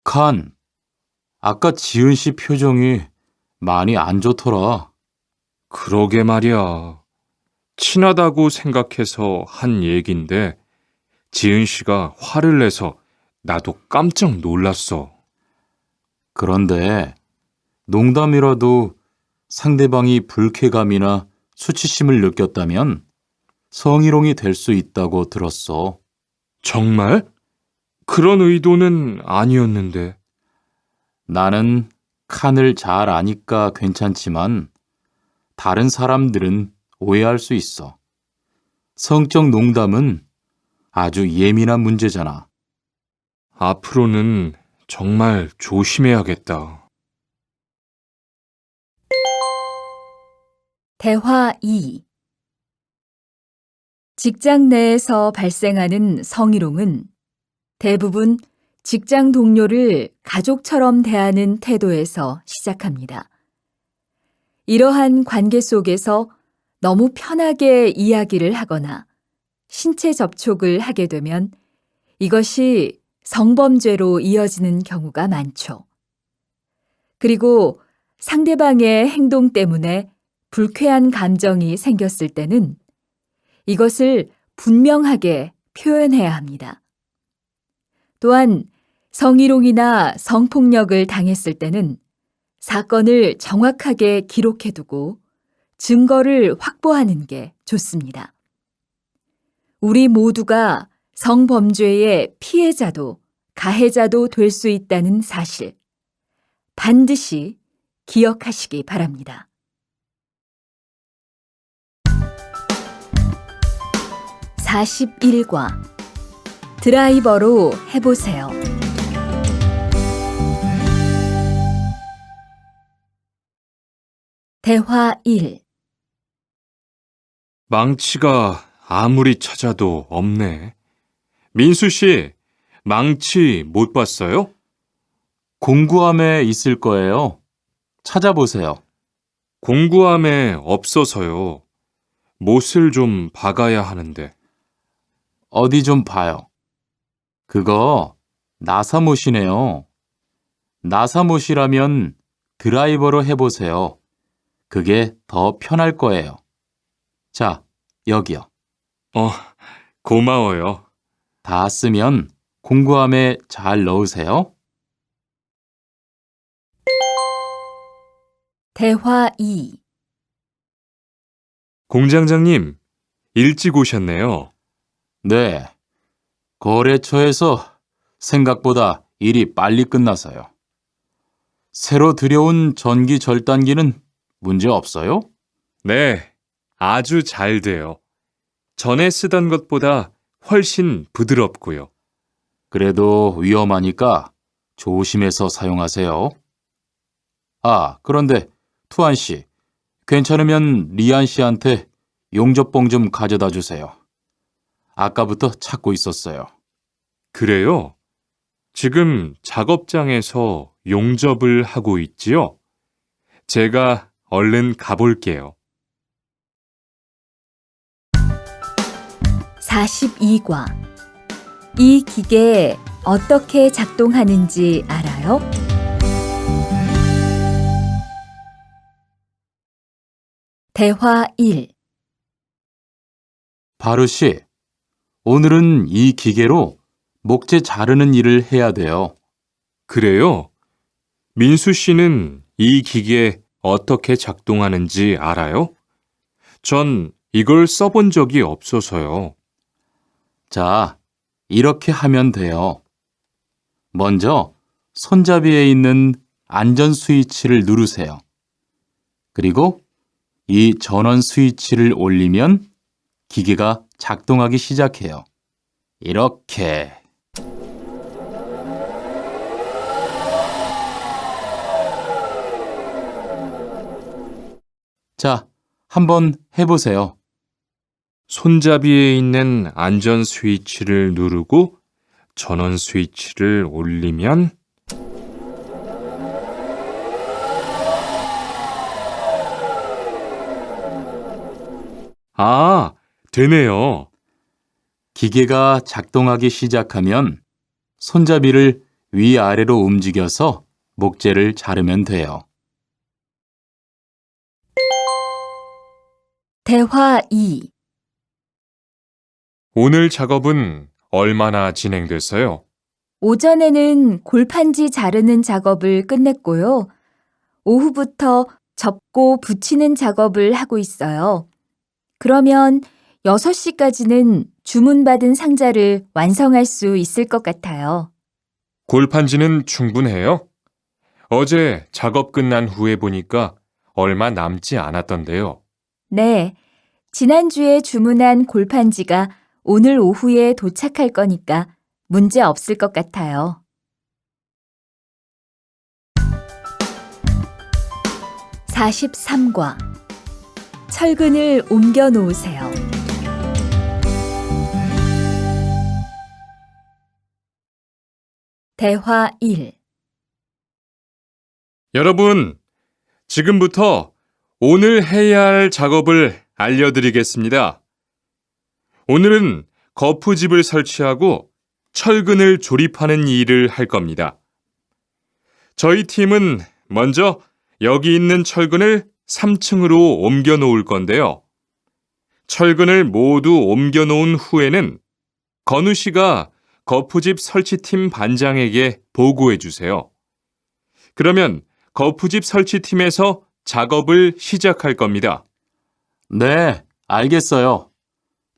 칸, 아까 지은 씨 표정이 많이 안 좋더라. 그러게 말이야. 친하다고 생각해서 한 얘긴데 지은 씨가 화를 내서 나도 깜짝 놀랐어. 그런데 농담이라도 상대방이 불쾌감이나 수치심을 느꼈다면 성희롱이 될 수 있다고 들었어. 정말? 그런 의도는 아니었는데. 나는 칸을 잘 아니까 괜찮지만 다른 사람들은 오해할 수 있어. 성적 농담은 아주 예민한 문제잖아. 앞으로는 정말 조심해야겠다. 대화 2. 직장 내에서 발생하는 성희롱은 대부분 직장 동료를 가족처럼 대하는 태도에서 시작합니다. 이러한 관계 속에서 너무 편하게 이야기를 하거나 신체 접촉을 하게 되면 이것이 성범죄로 이어지는 경우가 많죠. 그리고 상대방의 행동 때문에 불쾌한 감정이 생겼을 때는 이것을 분명하게 표현해야 합니다. 또한 성희롱이나 성폭력을 당했을 때는 사건을 정확하게 기록해두고 증거를 확보하는 게 좋습니다. 우리 모두가 성범죄의 피해자도 가해자도 될 수 있다는 사실, 반드시 기억하시기 바랍니다. 41과 드라이버로 해보세요. 대화 1. 망치가 아무리 찾아도 없네. 민수 씨, 망치 못 봤어요? 공구함에 있을 거예요. 찾아보세요. 공구함에 없어서요. 못을 좀 박아야 하는데. 어디 좀 봐요. 그거 나사못이네요. 나사못이라면 드라이버로 해보세요. 그게 더 편할 거예요. 자, 여기요. 고마워요. 다 쓰면 공구함에 잘 넣으세요. 대화 2. 공장장님, 일찍 오셨네요. 네. 거래처에서 생각보다 일이 빨리 끝나서요. 새로 들여온 전기 절단기는 문제 없어요? 네, 아주 잘 돼요. 전에 쓰던 것보다 훨씬 부드럽고요. 그래도 위험하니까 조심해서 사용하세요. 아, 그런데 투안 씨, 괜찮으면 리안 씨한테 용접봉 좀 가져다 주세요. 아까부터 찾고 있었어요. 그래요? 지금 작업장에서 용접을 하고 있지요? 제가 얼른 가볼게요. 42과 이 기계 어떻게 작동하는지 알아요? 대화 1. 바루 씨, 오늘은 이 기계로 목재 자르는 일을 해야 돼요. 그래요? 민수 씨는 이 기계 어떻게 작동하는지 알아요? 전 이걸 써본 적이 없어서요. 자, 이렇게 하면 돼요. 먼저 손잡이에 있는 안전 스위치를 누르세요. 그리고 이 전원 스위치를 올리면 기계가 작동하기 시작해요. 이렇게. 자, 한번 해보세요. 손잡이에 있는 안전 스위치를 누르고 전원 스위치를 올리면 되네요. 기계가 작동하기 시작하면 손잡이를 위아래로 움직여서 목재를 자르면 돼요. 대화 2. 오늘 작업은 얼마나 진행됐어요? 오전에는 골판지 자르는 작업을 끝냈고요. 오후부터 접고 붙이는 작업을 하고 있어요. 그러면 6시까지는 주문받은 상자를 완성할 수 있을 것 같아요. 골판지는 충분해요? 어제 작업 끝난 후에 보니까 얼마 남지 않았던데요. 네, 지난주에 주문한 골판지가 오늘 오후에 도착할 거니까 문제 없을 것 같아요. 43과 철근을 옮겨 놓으세요. 대화 1. 여러분, 지금부터 오늘 해야 할 작업을 알려드리겠습니다. 오늘은 거푸집을 설치하고 철근을 조립하는 일을 할 겁니다. 저희 팀은 먼저 여기 있는 철근을 3층으로 옮겨 놓을 건데요. 철근을 모두 옮겨 놓은 후에는 건우 씨가 거푸집 설치팀 반장에게 보고해 주세요. 그러면 거푸집 설치팀에서 작업을 시작할 겁니다. 네, 알겠어요.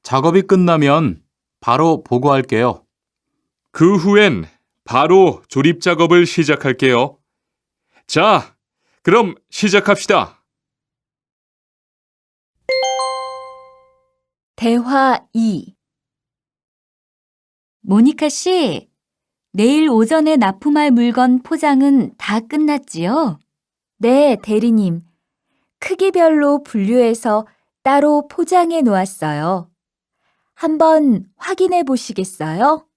작업이 끝나면 바로 보고할게요. 그 후엔 바로 조립 작업을 시작할게요. 자, 그럼 시작합시다. 대화 2. 모니카 씨, 내일 오전에 납품할 물건 포장은 다 끝났지요? 네, 대리님. 크기별로 분류해서 따로 포장해 놓았어요. 한번 확인해 보시겠어요?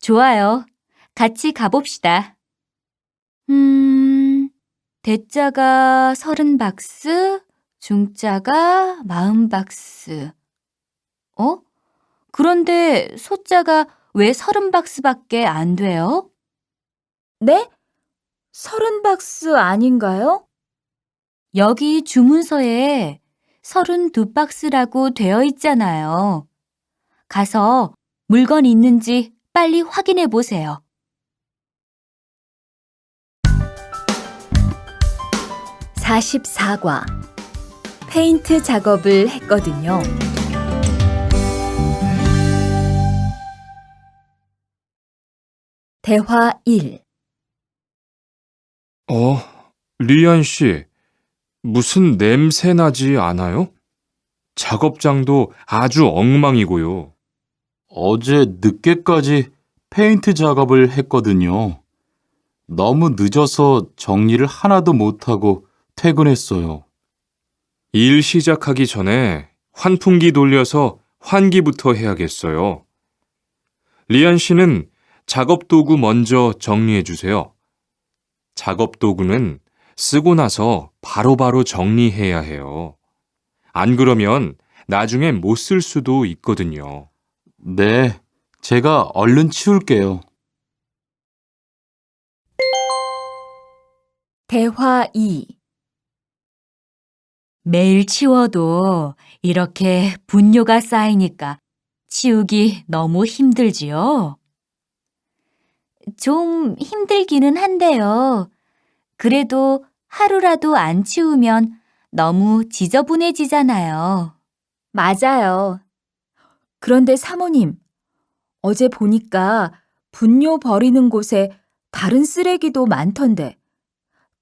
좋아요. 같이 가봅시다. 대자가 30박스, 중자가 40박스. 그런데 소자가 왜 30박스밖에 안 돼요? 네? 30박스 아닌가요? 여기 주문서에 32박스라고 되어 있잖아요. 가서 물건 있는지 빨리 확인해 보세요. 44과 페인트 작업을 했거든요. 대화 1. 리안 씨, 무슨 냄새 나지 않아요? 작업장도 아주 엉망이고요. 어제 늦게까지 페인트 작업을 했거든요. 너무 늦어서 정리를 하나도 못하고 퇴근했어요. 일 시작하기 전에 환풍기 돌려서 환기부터 해야겠어요. 리안 씨는 작업 도구 먼저 정리해 주세요. 작업 도구는 쓰고 나서 바로바로 정리해야 해요. 안 그러면 나중에 못 쓸 수도 있거든요. 네, 제가 얼른 치울게요. 대화 2. 매일 치워도 이렇게 분뇨가 쌓이니까 치우기 너무 힘들지요? 좀 힘들기는 한데요. 그래도 하루라도 안 치우면 너무 지저분해지잖아요. 맞아요. 그런데 사모님, 어제 보니까 분뇨 버리는 곳에 다른 쓰레기도 많던데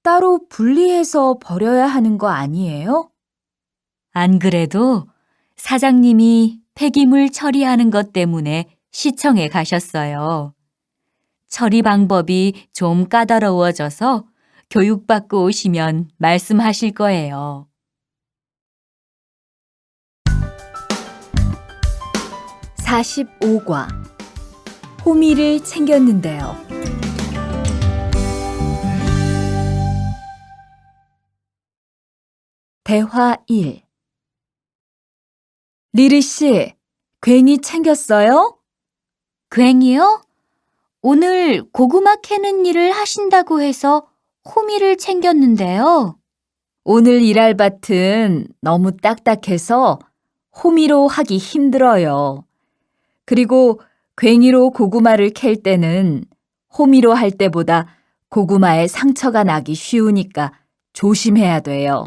따로 분리해서 버려야 하는 거 아니에요? 안 그래도 사장님이 폐기물 처리하는 것 때문에 시청에 가셨어요. 처리 방법이 좀 까다로워져서 교육받고 오시면 말씀하실 거예요. 45과 호미를 챙겼는데요. 대화 1. 리리 씨, 괭이 챙겼어요? 괭이요? 오늘 고구마 캐는 일을 하신다고 해서 호미를 챙겼는데요. 오늘 일할 밭은 너무 딱딱해서 호미로 하기 힘들어요. 그리고 괭이로 고구마를 캘 때는 호미로 할 때보다 고구마에 상처가 나기 쉬우니까 조심해야 돼요.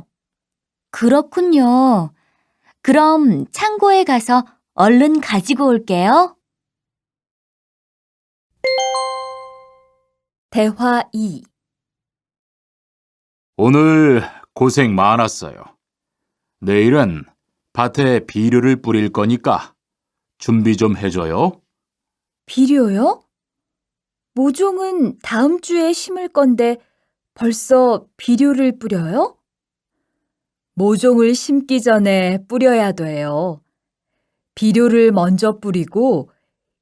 그렇군요. 그럼 창고에 가서 얼른 가지고 올게요. 대화 2. 오늘 고생 많았어요. 내일은 밭에 비료를 뿌릴 거니까 준비 좀 해줘요. 비료요? 모종은 다음 주에 심을 건데 벌써 비료를 뿌려요? 모종을 심기 전에 뿌려야 돼요. 비료를 먼저 뿌리고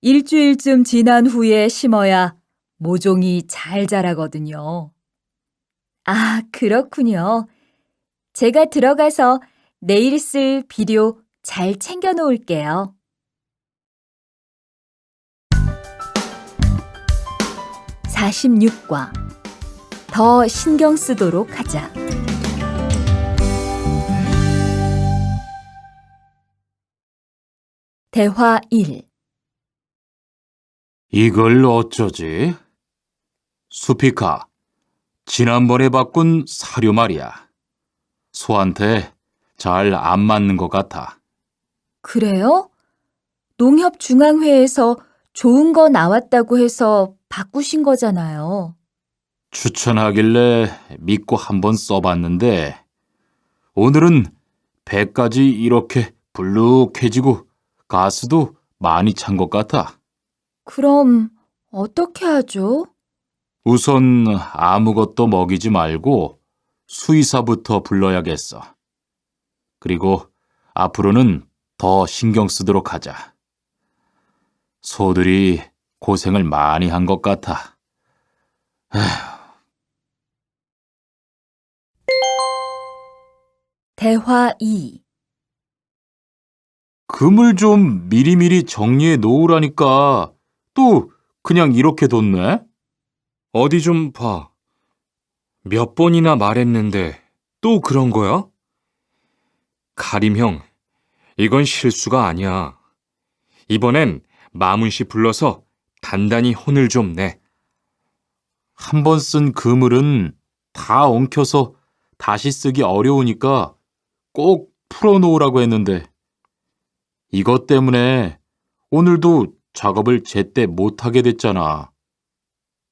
일주일쯤 지난 후에 심어야 모종이 잘 자라거든요. 아, 그렇군요. 제가 들어가서 내일 쓸 비료 잘 챙겨 놓을게요. 46과 더 신경 쓰도록 하자. 대화 1. 이걸 어쩌지? 수피카, 지난번에 바꾼 사료 말이야. 소한테 잘 안 맞는 것 같아. 그래요? 농협중앙회에서 좋은 거 나왔다고 해서 바꾸신 거잖아요. 추천하길래 믿고 한번 써봤는데 오늘은 배까지 이렇게 불룩해지고 가스도 많이 찬 것 같아. 그럼 어떻게 하죠? 우선 아무것도 먹이지 말고 수의사부터 불러야겠어. 그리고 앞으로는 더 신경 쓰도록 하자. 소들이 고생을 많이 한 것 같아. 대화 2. 금을 좀 미리미리 정리해 놓으라니까 또 그냥 이렇게 뒀네? 어디 좀 봐. 몇 번이나 말했는데 또 그런 거야? 가림 형, 이건 실수가 아니야. 이번엔 마문 씨 불러서 단단히 혼을 좀 내. 한 번 쓴 그물은 다 엉켜서 다시 쓰기 어려우니까 꼭 풀어놓으라고 했는데 이것 때문에 오늘도 작업을 제때 못하게 됐잖아.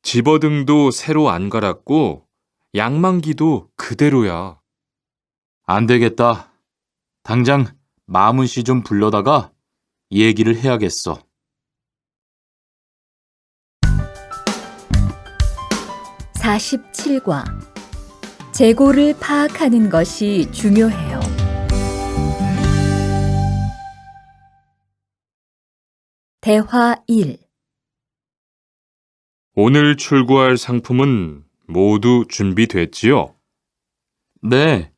집어등도 새로 안 갈았고 양만기도 그대로야. 안 되겠다. 당장 마문 씨 좀 불러다가 얘기를 해야겠어. 47과 재고를 파악하는 것이 중요해요. 대화 1. 오늘 출고할 상품은 모두 준비됐지요? 네.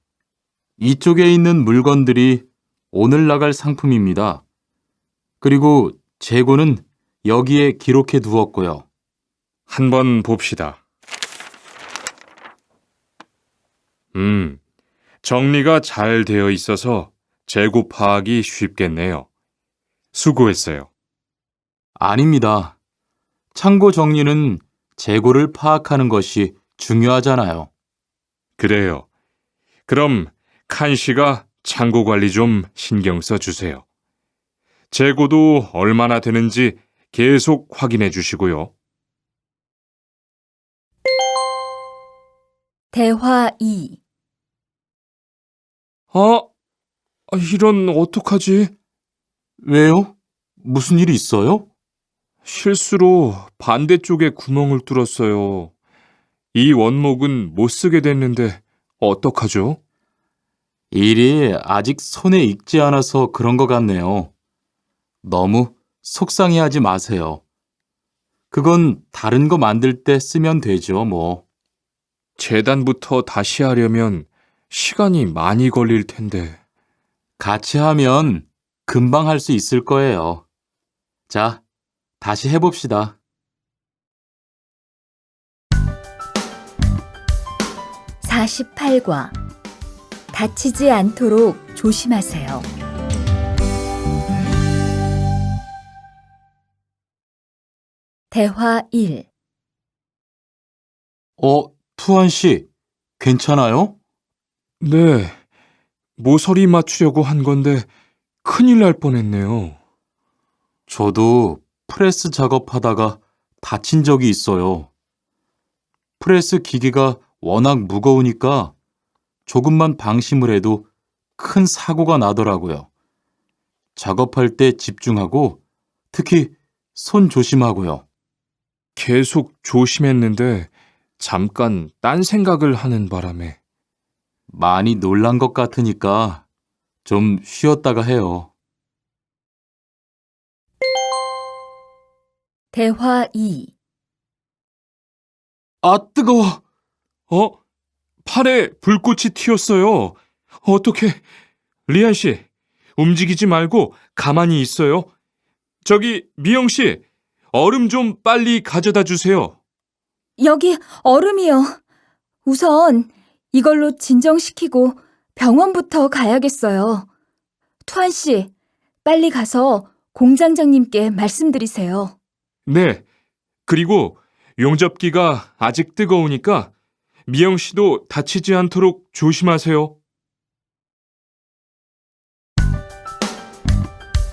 이쪽에 있는 물건들이 오늘 나갈 상품입니다. 그리고 재고는 여기에 기록해 두었고요. 한번 봅시다. 정리가 잘 되어 있어서 재고 파악이 쉽겠네요. 수고했어요. 아닙니다. 창고 정리는 재고를 파악하는 것이 중요하잖아요. 그래요. 그럼 칸 씨가 창고 관리 좀 신경 써 주세요. 재고도 얼마나 되는지 계속 확인해 주시고요. 대화 2. 이런 어떡하지? 왜요? 무슨 일이 있어요? 실수로 반대쪽에 구멍을 뚫었어요. 이 원목은 못 쓰게 됐는데 어떡하죠? 일이 아직 손에 익지 않아서 그런 것 같네요. 너무 속상해하지 마세요. 그건 다른 거 만들 때 쓰면 되죠, 뭐. 재단부터 다시 하려면 시간이 많이 걸릴 텐데. 같이 하면 금방 할 수 있을 거예요. 자, 다시 해봅시다. 48과 다치지 않도록 조심하세요. 대화 1. 투한 씨, 괜찮아요? 네, 모서리 맞추려고 한 건데 큰일 날 뻔했네요. 저도 프레스 작업하다가 다친 적이 있어요. 프레스 기계가 워낙 무거우니까 조금만 방심을 해도 큰 사고가 나더라고요. 작업할 때 집중하고 특히 손 조심하고요. 계속 조심했는데 잠깐 딴 생각을 하는 바람에. 많이 놀란 것 같으니까 좀 쉬었다가 해요. 대화 2. 아, 뜨거워! 팔에 불꽃이 튀었어요. 어떡해. 리안 씨, 움직이지 말고 가만히 있어요. 저기, 미영 씨, 얼음 좀 빨리 가져다 주세요. 여기 얼음이요. 우선 이걸로 진정시키고 병원부터 가야겠어요. 투한 씨, 빨리 가서 공장장님께 말씀드리세요. 네, 그리고 용접기가 아직 뜨거우니까 미영 씨도 다치지 않도록 조심하세요.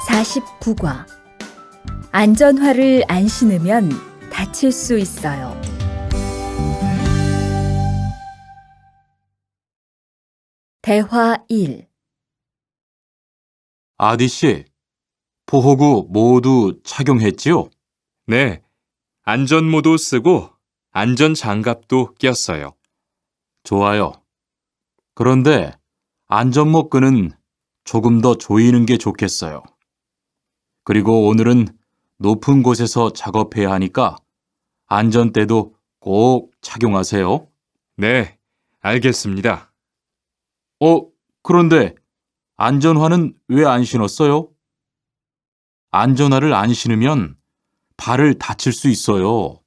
49과 안전화를 안 신으면 다칠 수 있어요. 대화 1. 아디 씨, 보호구 모두 착용했지요? 네, 안전모도 쓰고 안전장갑도 꼈어요. 좋아요. 그런데 안전모 끈은 조금 더 조이는 게 좋겠어요. 그리고 오늘은 높은 곳에서 작업해야 하니까 안전대도 꼭 착용하세요. 네, 알겠습니다. 그런데 안전화는 왜 안 신었어요? 안전화를 안 신으면 발을 다칠 수 있어요.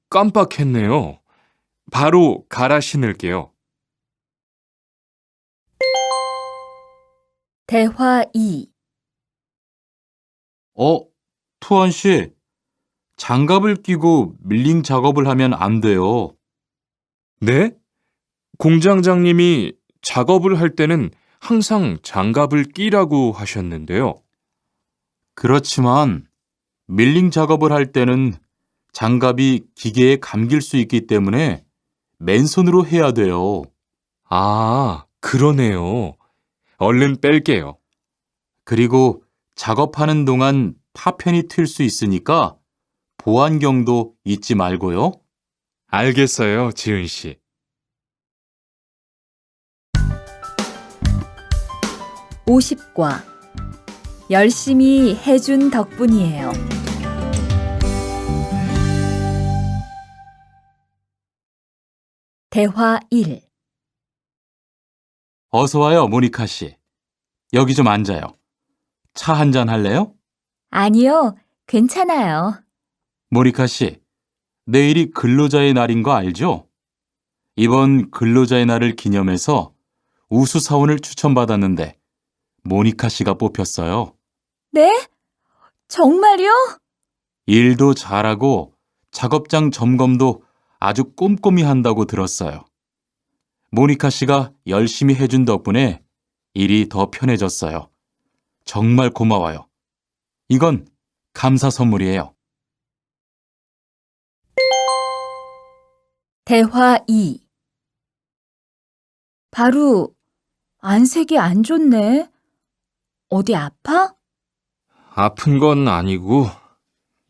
깜빡했네요. 바로 갈아 신을게요. 대화 2. 투한 씨, 장갑을 끼고 밀링 작업을 하면 안 돼요. 네? 공장장님이 작업을 할 때는 항상 장갑을 끼라고 하셨는데요. 그렇지만 밀링 작업을 할 때는 장갑이 기계에 감길 수 있기 때문에 맨손으로 해야 돼요. 아, 그러네요. 얼른 뺄게요. 그리고 작업하는 동안 파편이 튈 수 있으니까 보안경도 잊지 말고요. 알겠어요, 지은 씨. 50과 열심히 해준 덕분이에요. 대화 1. 어서 와요, 모니카 씨. 여기 좀 앉아요. 차 한잔 할래요? 아니요, 괜찮아요. 모니카 씨, 내일이 근로자의 날인 거 알죠? 이번 근로자의 날을 기념해서 우수사원을 추천받았는데 모니카 씨가 뽑혔어요. 네? 정말요? 일도 잘하고 작업장 점검도 아주 꼼꼼히 한다고 들었어요. 모니카 씨가 열심히 해준 덕분에 일이 더 편해졌어요. 정말 고마워요. 이건 감사 선물이에요. 대화 2. 바로 안색이 안 좋네. 어디 아파? 아픈 건 아니고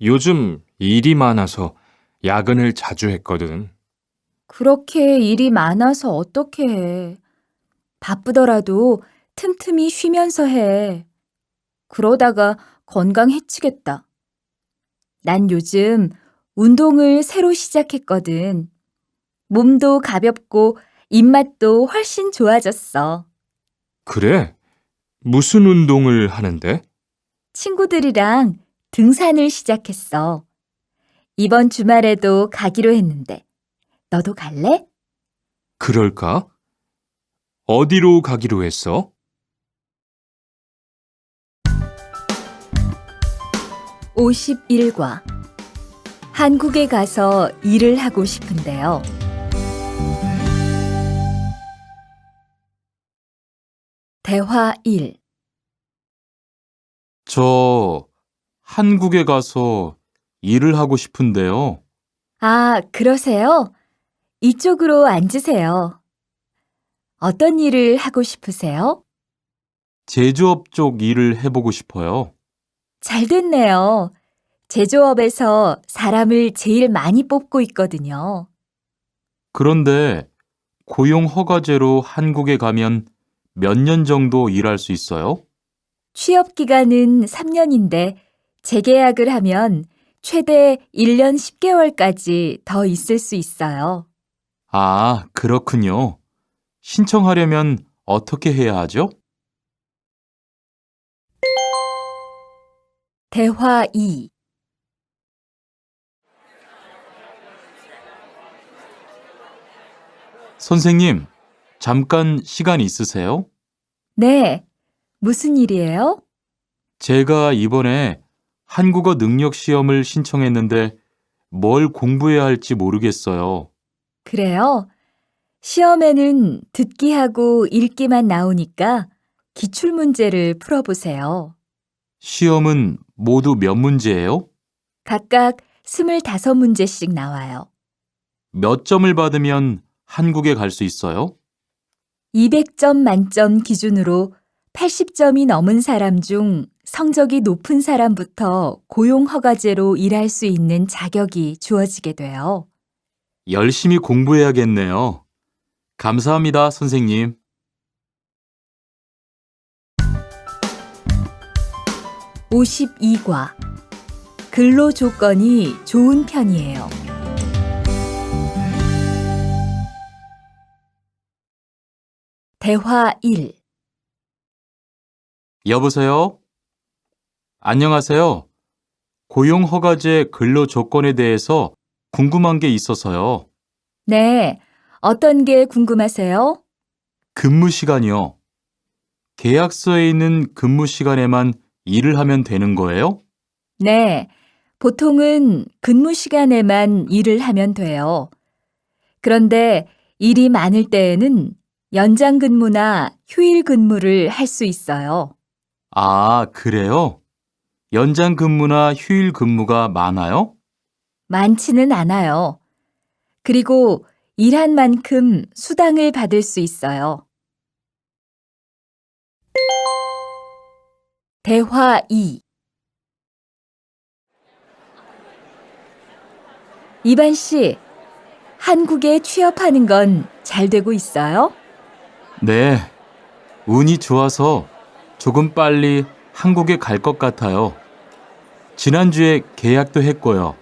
요즘 일이 많아서 야근을 자주 했거든. 그렇게 일이 많아서 어떻게 해. 바쁘더라도 틈틈이 쉬면서 해. 그러다가 건강 해치겠다. 난 요즘 운동을 새로 시작했거든. 몸도 가볍고 입맛도 훨씬 좋아졌어. 그래? 무슨 운동을 하는데? 친구들이랑 등산을 시작했어. 이번 주말에도 가기로 했는데, 너도 갈래? 그럴까? 어디로 가기로 했어? 51과 한국에 가서 일을 하고 싶은데요. 대화 1. 저 한국에 가서 일을 하고 싶은데요. 아, 그러세요? 이쪽으로 앉으세요. 어떤 일을 하고 싶으세요? 제조업 쪽 일을 해보고 싶어요. 잘 됐네요. 제조업에서 사람을 제일 많이 뽑고 있거든요. 그런데 고용 허가제로 한국에 가면 몇 년 정도 일할 수 있어요? 취업 기간은 3년인데 재계약을 하면 최대 1년 10개월까지 더 있을 수 있어요. 아, 그렇군요. 신청하려면 어떻게 해야 하죠? 대화 2. 선생님, 잠깐 시간 있으세요? 네, 무슨 일이에요? 제가 이번에 한국어 능력 시험을 신청했는데 뭘 공부해야 할지 모르겠어요. 그래요? 시험에는 듣기하고 읽기만 나오니까 기출문제를 풀어보세요. 시험은 모두 몇 문제예요? 각각 25문제씩 나와요. 몇 점을 받으면 한국에 갈 수 있어요? 200점 만점 기준으로 80점이 넘은 사람 중 성적이 높은 사람부터 고용허가제로 일할 수 있는 자격이 주어지게 돼요. 열심히 공부해야겠네요. 감사합니다, 선생님. 52과 근로 조건이 좋은 편이에요. 대화 1. 여보세요? 안녕하세요. 고용허가제 근로 조건에 대해서 궁금한 게 있어서요. 네, 어떤 게 궁금하세요? 근무 시간이요. 계약서에 있는 근무 시간에만 일을 하면 되는 거예요? 네, 보통은 근무 시간에만 일을 하면 돼요. 그런데 일이 많을 때에는 연장 근무나 휴일 근무를 할 수 있어요. 아, 그래요? 연장 근무나 휴일 근무가 많아요? 많지는 않아요. 그리고 일한 만큼 수당을 받을 수 있어요. 대화 2. 이반 씨, 한국에 취업하는 건 잘 되고 있어요? 네, 운이 좋아서 조금 빨리 한국에 갈 것 같아요. 지난주에 계약도 했고요.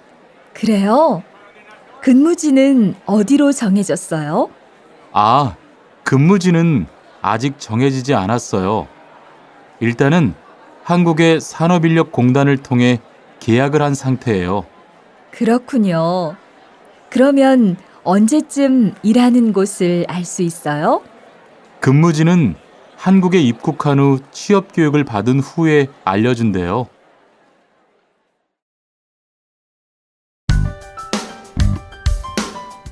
그래요? 근무지는 어디로 정해졌어요? 아, 근무지는 아직 정해지지 않았어요. 일단은 한국의 산업인력공단을 통해 계약을 한 상태예요. 그렇군요. 그러면 언제쯤 일하는 곳을 알 수 있어요? 근무지는 한국에 입국한 후 취업 교육을 받은 후에 알려준대요.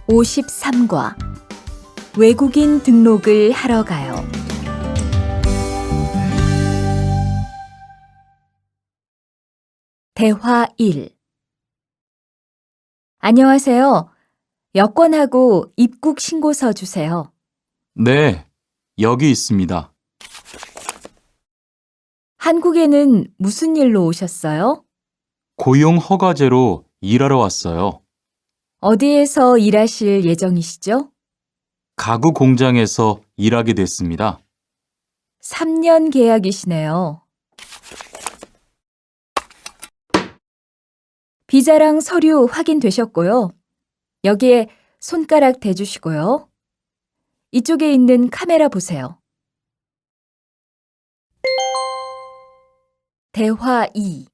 53과 외국인 등록을 하러 가요. 대화 1. 안녕하세요. 여권하고 입국 신고서 주세요. 네, 여기 있습니다. 한국에는 무슨 일로 오셨어요? 고용 허가제로 일하러 왔어요. 어디에서 일하실 예정이시죠? 가구 공장에서 일하게 됐습니다. 3년 계약이시네요. 비자랑 서류 확인되셨고요. 여기에 손가락 대주시고요. 이쪽에 있는 카메라 보세요. 대화 2.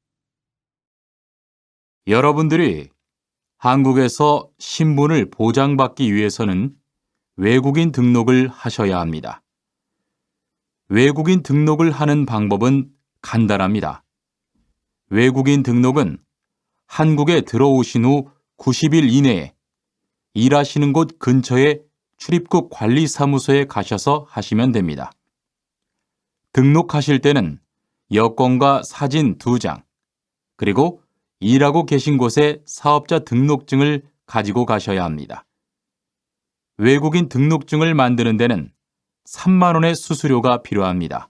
여러분들이 한국에서 신분을 보장받기 위해서는 외국인 등록을 하셔야 합니다. 외국인 등록을 하는 방법은 간단합니다. 외국인 등록은 한국에 들어오신 후 90일 이내에 일하시는 곳 근처의 출입국 관리사무소에 가셔서 하시면 됩니다. 등록하실 때는 여권과 사진 2장, 그리고 일하고 계신 곳의 사업자 등록증을 가지고 가셔야 합니다. 외국인 등록증을 만드는 데는 3만 원의 수수료가 필요합니다.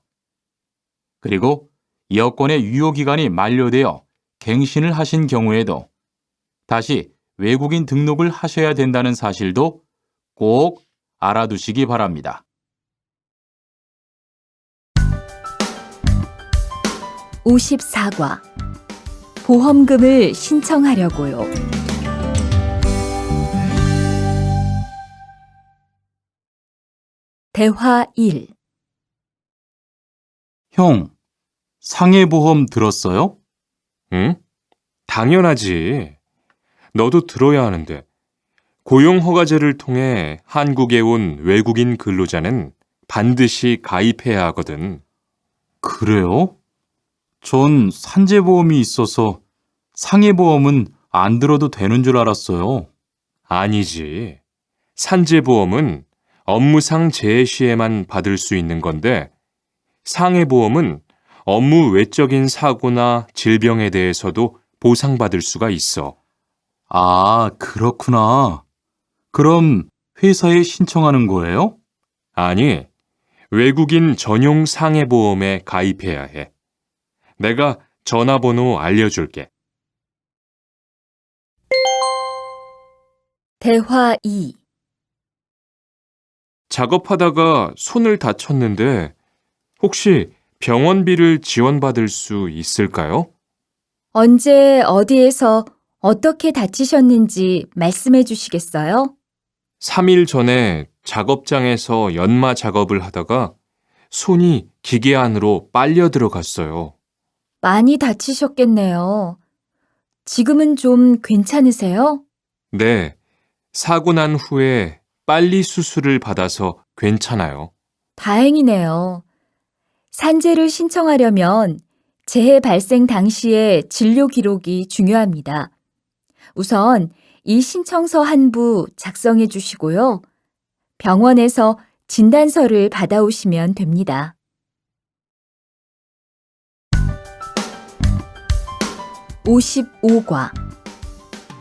그리고 여권의 유효기간이 만료되어 갱신을 하신 경우에도 다시 외국인 등록을 하셔야 된다는 사실도 꼭 알아두시기 바랍니다. 54과 보험금을 신청하려고요. 대화 1. 형, 상해보험 들었어요? 응? 당연하지. 너도 들어야 하는데. 고용허가제를 통해 한국에 온 외국인 근로자는 반드시 가입해야 하거든. 그래요? 전 산재보험이 있어서 상해보험은 안 들어도 되는 줄 알았어요. 아니지. 산재보험은 업무상 재해 시에만 받을 수 있는 건데, 상해보험은 업무 외적인 사고나 질병에 대해서도 보상받을 수가 있어. 아, 그렇구나. 그럼 회사에 신청하는 거예요? 아니, 외국인 전용 상해보험에 가입해야 해. 내가 전화번호 알려줄게. 대화 2. 작업하다가 손을 다쳤는데 혹시 병원비를 지원받을 수 있을까요? 언제 어디에서 어떻게 다치셨는지 말씀해 주시겠어요? 3일 전에 작업장에서 연마 작업을 하다가 손이 기계 안으로 빨려 들어갔어요. 많이 다치셨겠네요. 지금은 좀 괜찮으세요? 네, 사고 난 후에 빨리 수술을 받아서 괜찮아요. 다행이네요. 산재를 신청하려면 재해 발생 당시의 진료 기록이 중요합니다. 우선 이 신청서 한 부 작성해 주시고요. 병원에서 진단서를 받아오시면 됩니다. 55과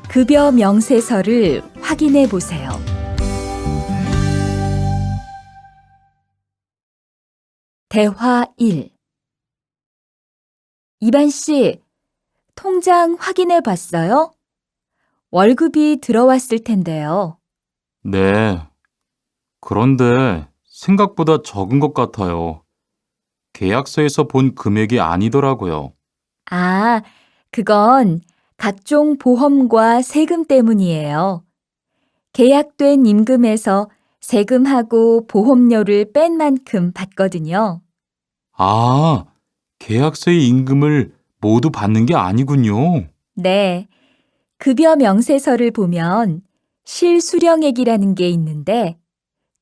급여 명세서를 확인해 보세요. 대화 1. 이반 씨, 통장 확인해 봤어요? 월급이 들어왔을 텐데요. 네. 그런데 생각보다 적은 것 같아요. 계약서에서 본 금액이 아니더라고요. 아, 그건 각종 보험과 세금 때문이에요. 계약된 임금에서 세금하고 보험료를 뺀 만큼 받거든요. 아, 계약서의 임금을 모두 받는 게 아니군요. 네. 급여 명세서를 보면 실수령액이라는 게 있는데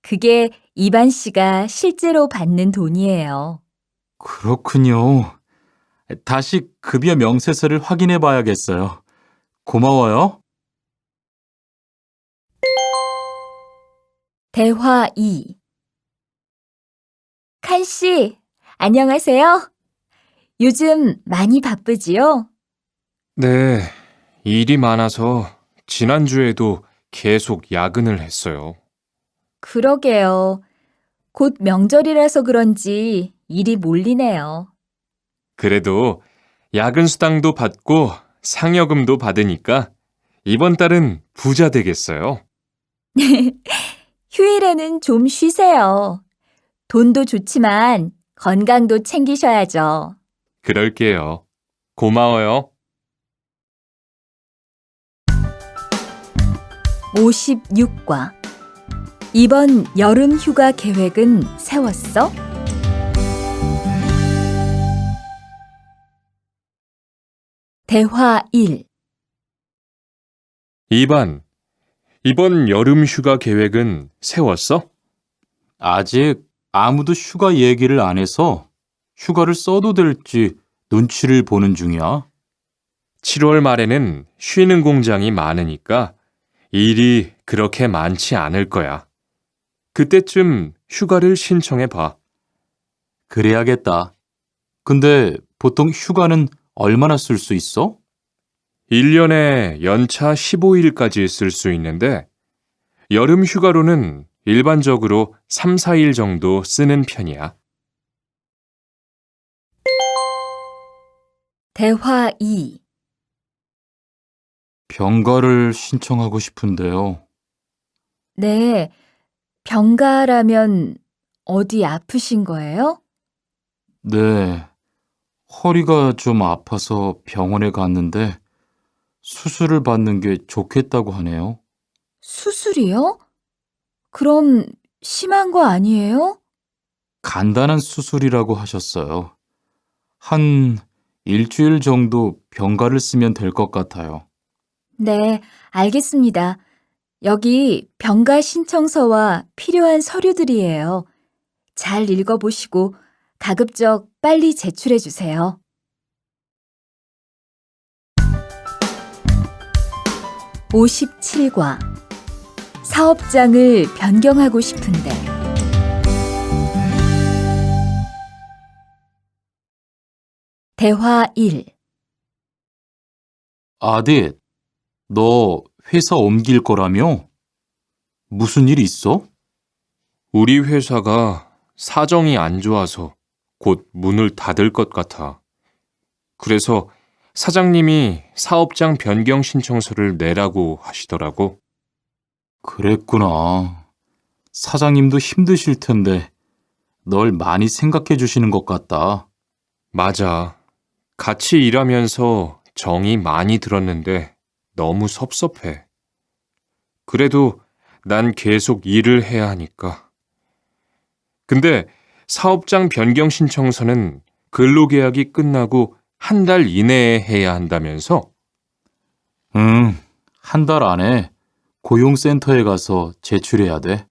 그게 이반 씨가 실제로 받는 돈이에요. 그렇군요. 다시 급여 명세서를 확인해 봐야겠어요. 고마워요. 대화 2. 칸 씨, 안녕하세요. 요즘 많이 바쁘지요? 네, 일이 많아서 지난주에도 계속 야근을 했어요. 그러게요. 곧 명절이라서 그런지 일이 몰리네요. 그래도 야근 수당도 받고 상여금도 받으니까 이번 달은 부자 되겠어요. 휴일에는 좀 쉬세요. 돈도 좋지만 건강도 챙기셔야죠. 그럴게요. 고마워요. 56과 이번 여름 휴가 계획은 세웠어? 대화 1. 2반, 이번 여름 휴가 계획은 세웠어? 아직 아무도 휴가 얘기를 안 해서 휴가를 써도 될지 눈치를 보는 중이야. 7월 말에는 쉬는 공장이 많으니까 일이 그렇게 많지 않을 거야. 그때쯤 휴가를 신청해 봐. 그래야겠다. 근데 보통 휴가는 얼마나 쓸 수 있어? 1년에 연차 15일까지 쓸 수 있는데 여름 휴가로는 일반적으로 3, 4일 정도 쓰는 편이야. 대화 2. 병가를 신청하고 싶은데요. 네, 병가라면 어디 아프신 거예요? 네, 허리가 좀 아파서 병원에 갔는데 수술을 받는 게 좋겠다고 하네요. 수술이요? 그럼 심한 거 아니에요? 간단한 수술이라고 하셨어요. 한 일주일 정도 병가를 쓰면 될 것 같아요. 네, 알겠습니다. 여기 병가 신청서와 필요한 서류들이에요. 잘 읽어보시고 가급적 빨리 제출해 주세요. 57과 사업장을 변경하고 싶은데 대화 1. 아딧, 너 회사 옮길 거라며? 무슨 일 있어? 우리 회사가 사정이 안 좋아서 곧 문을 닫을 것 같아. 그래서 사장님이 사업장 변경 신청서를 내라고 하시더라고. 그랬구나. 사장님도 힘드실 텐데 널 많이 생각해 주시는 것 같다. 맞아. 같이 일하면서 정이 많이 들었는데 너무 섭섭해. 그래도 난 계속 일을 해야 하니까. 근데 사업장 변경 신청서는 근로계약이 끝나고 한 달 이내에 해야 한다면서? 응, 한 달 안에 고용센터에 가서 제출해야 돼.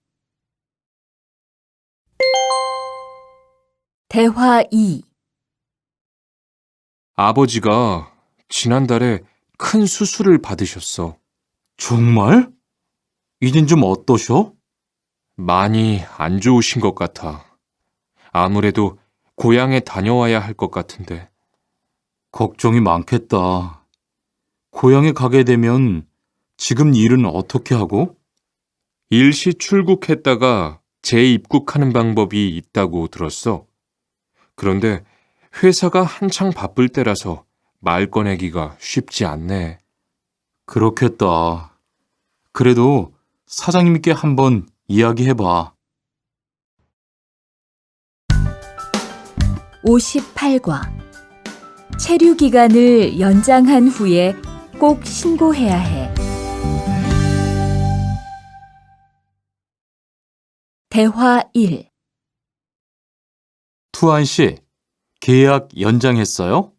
대화 2. 아버지가 지난달에 큰 수술을 받으셨어. 정말? 이젠 좀 어떠셔? 많이 안 좋으신 것 같아. 아무래도 고향에 다녀와야 할 것 같은데. 걱정이 많겠다. 고향에 가게 되면 지금 일은 어떻게 하고? 일시 출국했다가 재입국하는 방법이 있다고 들었어. 그런데 회사가 한창 바쁠 때라서 말 꺼내기가 쉽지 않네. 그렇겠다. 그래도 사장님께 한번 이야기해봐. 58과 체류 기간을 연장한 후에 꼭 신고해야 해. 대화 1. 투안 씨, 계약 연장했어요?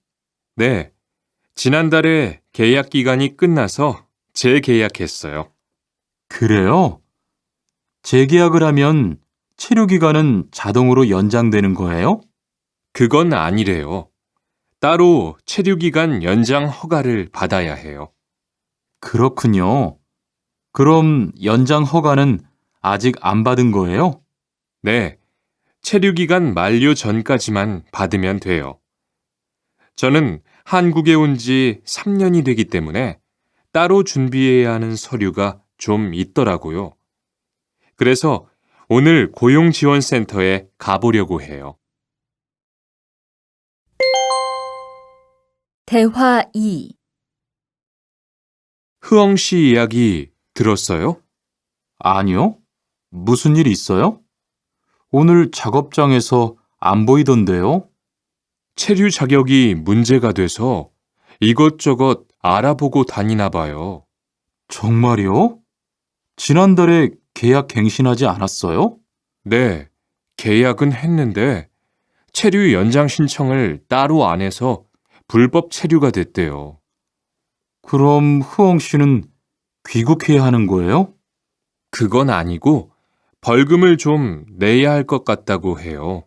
네, 지난달에 계약 기간이 끝나서 재계약했어요. 그래요? 재계약을 하면 체류 기간은 자동으로 연장되는 거예요? 그건 아니래요. 따로 체류기간 연장 허가를 받아야 해요. 그렇군요. 그럼 연장 허가는 아직 안 받은 거예요? 네, 체류기간 만료 전까지만 받으면 돼요. 저는 한국에 온 지 3년이 되기 때문에 따로 준비해야 하는 서류가 좀 있더라고요. 그래서 오늘 고용지원센터에 가보려고 해요. 대화 2. 흐엉 씨 이야기 들었어요? 아니요. 무슨 일 있어요? 오늘 작업장에서 안 보이던데요? 체류 자격이 문제가 돼서 이것저것 알아보고 다니나 봐요. 정말요? 지난달에 계약 갱신하지 않았어요? 네, 계약은 했는데 체류 연장 신청을 따로 안 해서 불법 체류가 됐대요. 그럼 흐엉 씨는 귀국해야 하는 거예요? 그건 아니고 벌금을 좀 내야 할 것 같다고 해요.